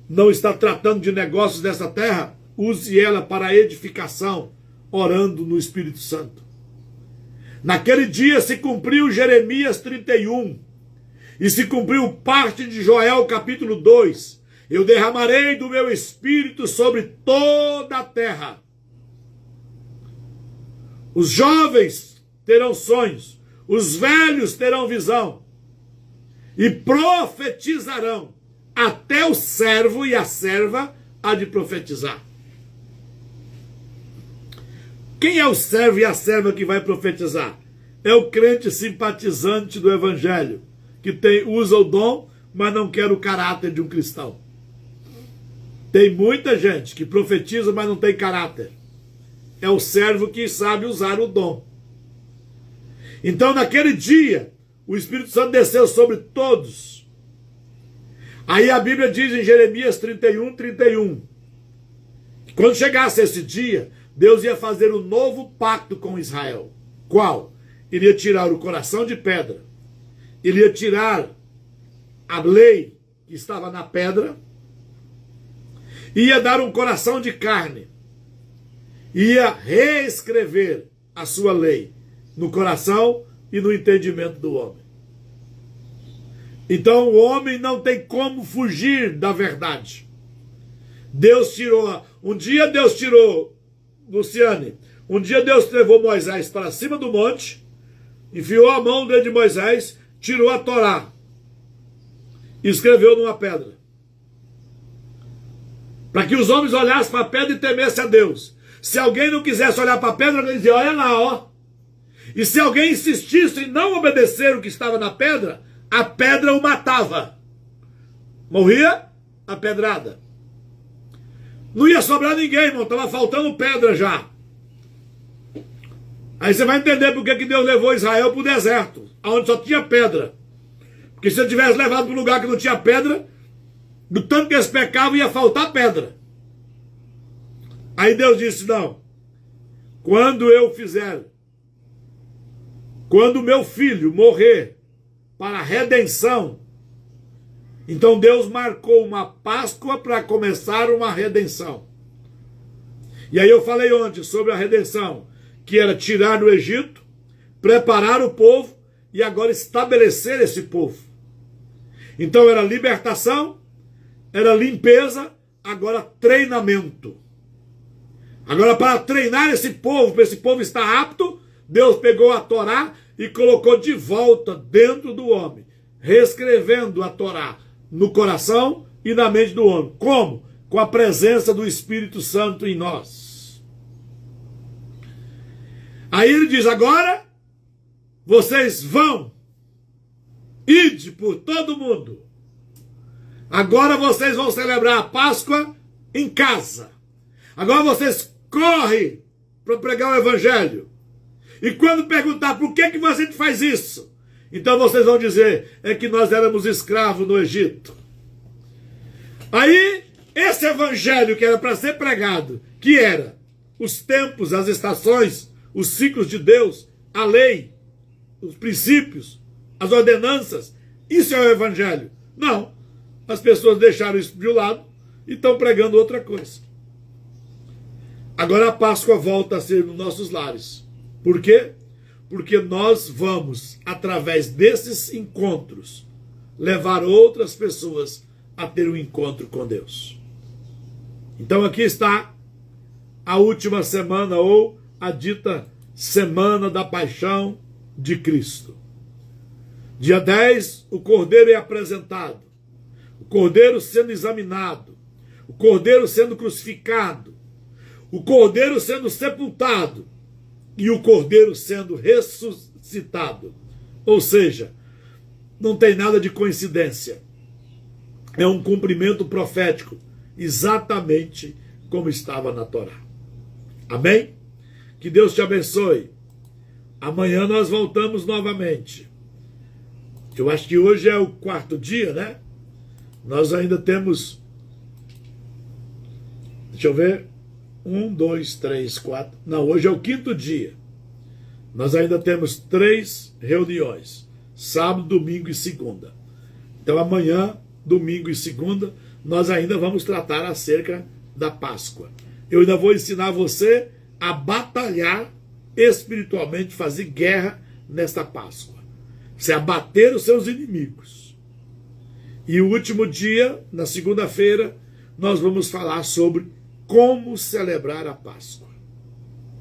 não está tratando de negócios dessa terra, use ela para a edificação, orando no Espírito Santo. Naquele dia se cumpriu Jeremias 31 e se cumpriu parte de Joel capítulo 2. Eu derramarei do meu espírito sobre toda a terra. Os jovens terão sonhos, os velhos terão visão e profetizarão. Até o servo e a serva há de profetizar. Quem é o servo e a serva que vai profetizar? É o crente simpatizante do evangelho, que usa o dom, mas não quer o caráter de um cristão. Tem muita gente que profetiza, mas não tem caráter. É o servo que sabe usar o dom. Então, naquele dia, o Espírito Santo desceu sobre todos. Aí a Bíblia diz em Jeremias 31, 31, que quando chegasse esse dia, Deus ia fazer um novo pacto com Israel. Qual? Iria tirar o coração de pedra, iria tirar a lei que estava na pedra, ia dar um coração de carne, ia reescrever a sua lei no coração e no entendimento do homem. Então o homem não tem como fugir da verdade. Deus tirou, um dia Deus tirou, Luciane, um dia Deus levou Moisés para cima do monte, enfiou a mão dentro de Moisés, tirou a Torá e escreveu numa pedra. Para que os homens olhassem para a pedra e temessem a Deus. Se alguém não quisesse olhar para a pedra, ele dizia, olha lá, ó. E se alguém insistisse em não obedecer o que estava na pedra, a pedra o matava. Morria a pedrada. Não ia sobrar ninguém, irmão. Estava faltando pedra já. Aí você vai entender por que Deus levou Israel para o deserto, onde só tinha pedra. Porque se ele tivesse levado para um lugar que não tinha pedra, do tanto que eles pecavam, ia faltar pedra. Aí Deus disse, não. Quando meu filho morrer para a redenção, então Deus marcou uma Páscoa para começar uma redenção. E aí eu falei ontem sobre a redenção, que era tirar do Egito, preparar o povo e agora estabelecer esse povo. Então era libertação, era limpeza, agora treinamento. Agora para treinar esse povo, para esse povo estar apto, Deus pegou a Torá e colocou de volta dentro do homem, reescrevendo a Torá no coração e na mente do homem. Como? Com a presença do Espírito Santo em nós. Aí ele diz, agora vocês vão, ide por todo mundo. Agora vocês vão celebrar a Páscoa em casa. Agora vocês correm para pregar o Evangelho. E quando perguntar por que você faz isso, Então vocês vão dizer, é que nós éramos escravos no Egito. Aí, esse evangelho que era para ser pregado, que era os tempos, as estações, os ciclos de Deus, a lei, os princípios, as ordenanças, isso é o evangelho. Não, as pessoas deixaram isso de lado e estão pregando outra coisa. Agora a Páscoa volta a ser nos nossos lares. Por quê? Porque nós vamos, através desses encontros, levar outras pessoas a ter um encontro com Deus. Então aqui está a última semana, ou a dita Semana da Paixão de Cristo. Dia 10, o Cordeiro é apresentado. O Cordeiro sendo examinado. O Cordeiro sendo crucificado. O Cordeiro sendo sepultado. E o Cordeiro sendo ressuscitado. Ou seja, não tem nada de coincidência. É um cumprimento profético, exatamente como estava na Torá. Amém? Que Deus te abençoe. Amanhã nós voltamos novamente. Eu acho que hoje é o 4º dia, né? Nós ainda temos... Deixa eu ver. 1, 2, 3, 4... Não, hoje é o 5º dia. Nós ainda temos 3 reuniões. Sábado, domingo e segunda. Então amanhã, domingo e segunda, nós ainda vamos tratar acerca da Páscoa. Eu ainda vou ensinar você a batalhar espiritualmente, fazer guerra nesta Páscoa. Você abater os seus inimigos. E o último dia, na segunda-feira, nós vamos falar sobre como celebrar a Páscoa.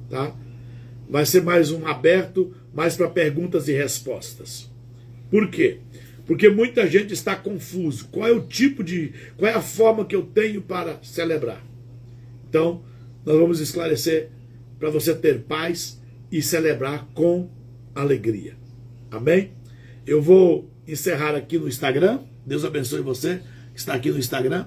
Tá? Vai ser mais um aberto, mais para perguntas e respostas. Por quê? Porque muita gente está confuso. Qual é a forma que eu tenho para celebrar? Então, nós vamos esclarecer para você ter paz e celebrar com alegria. Amém? Eu vou encerrar aqui no Instagram. Deus abençoe você que está aqui no Instagram.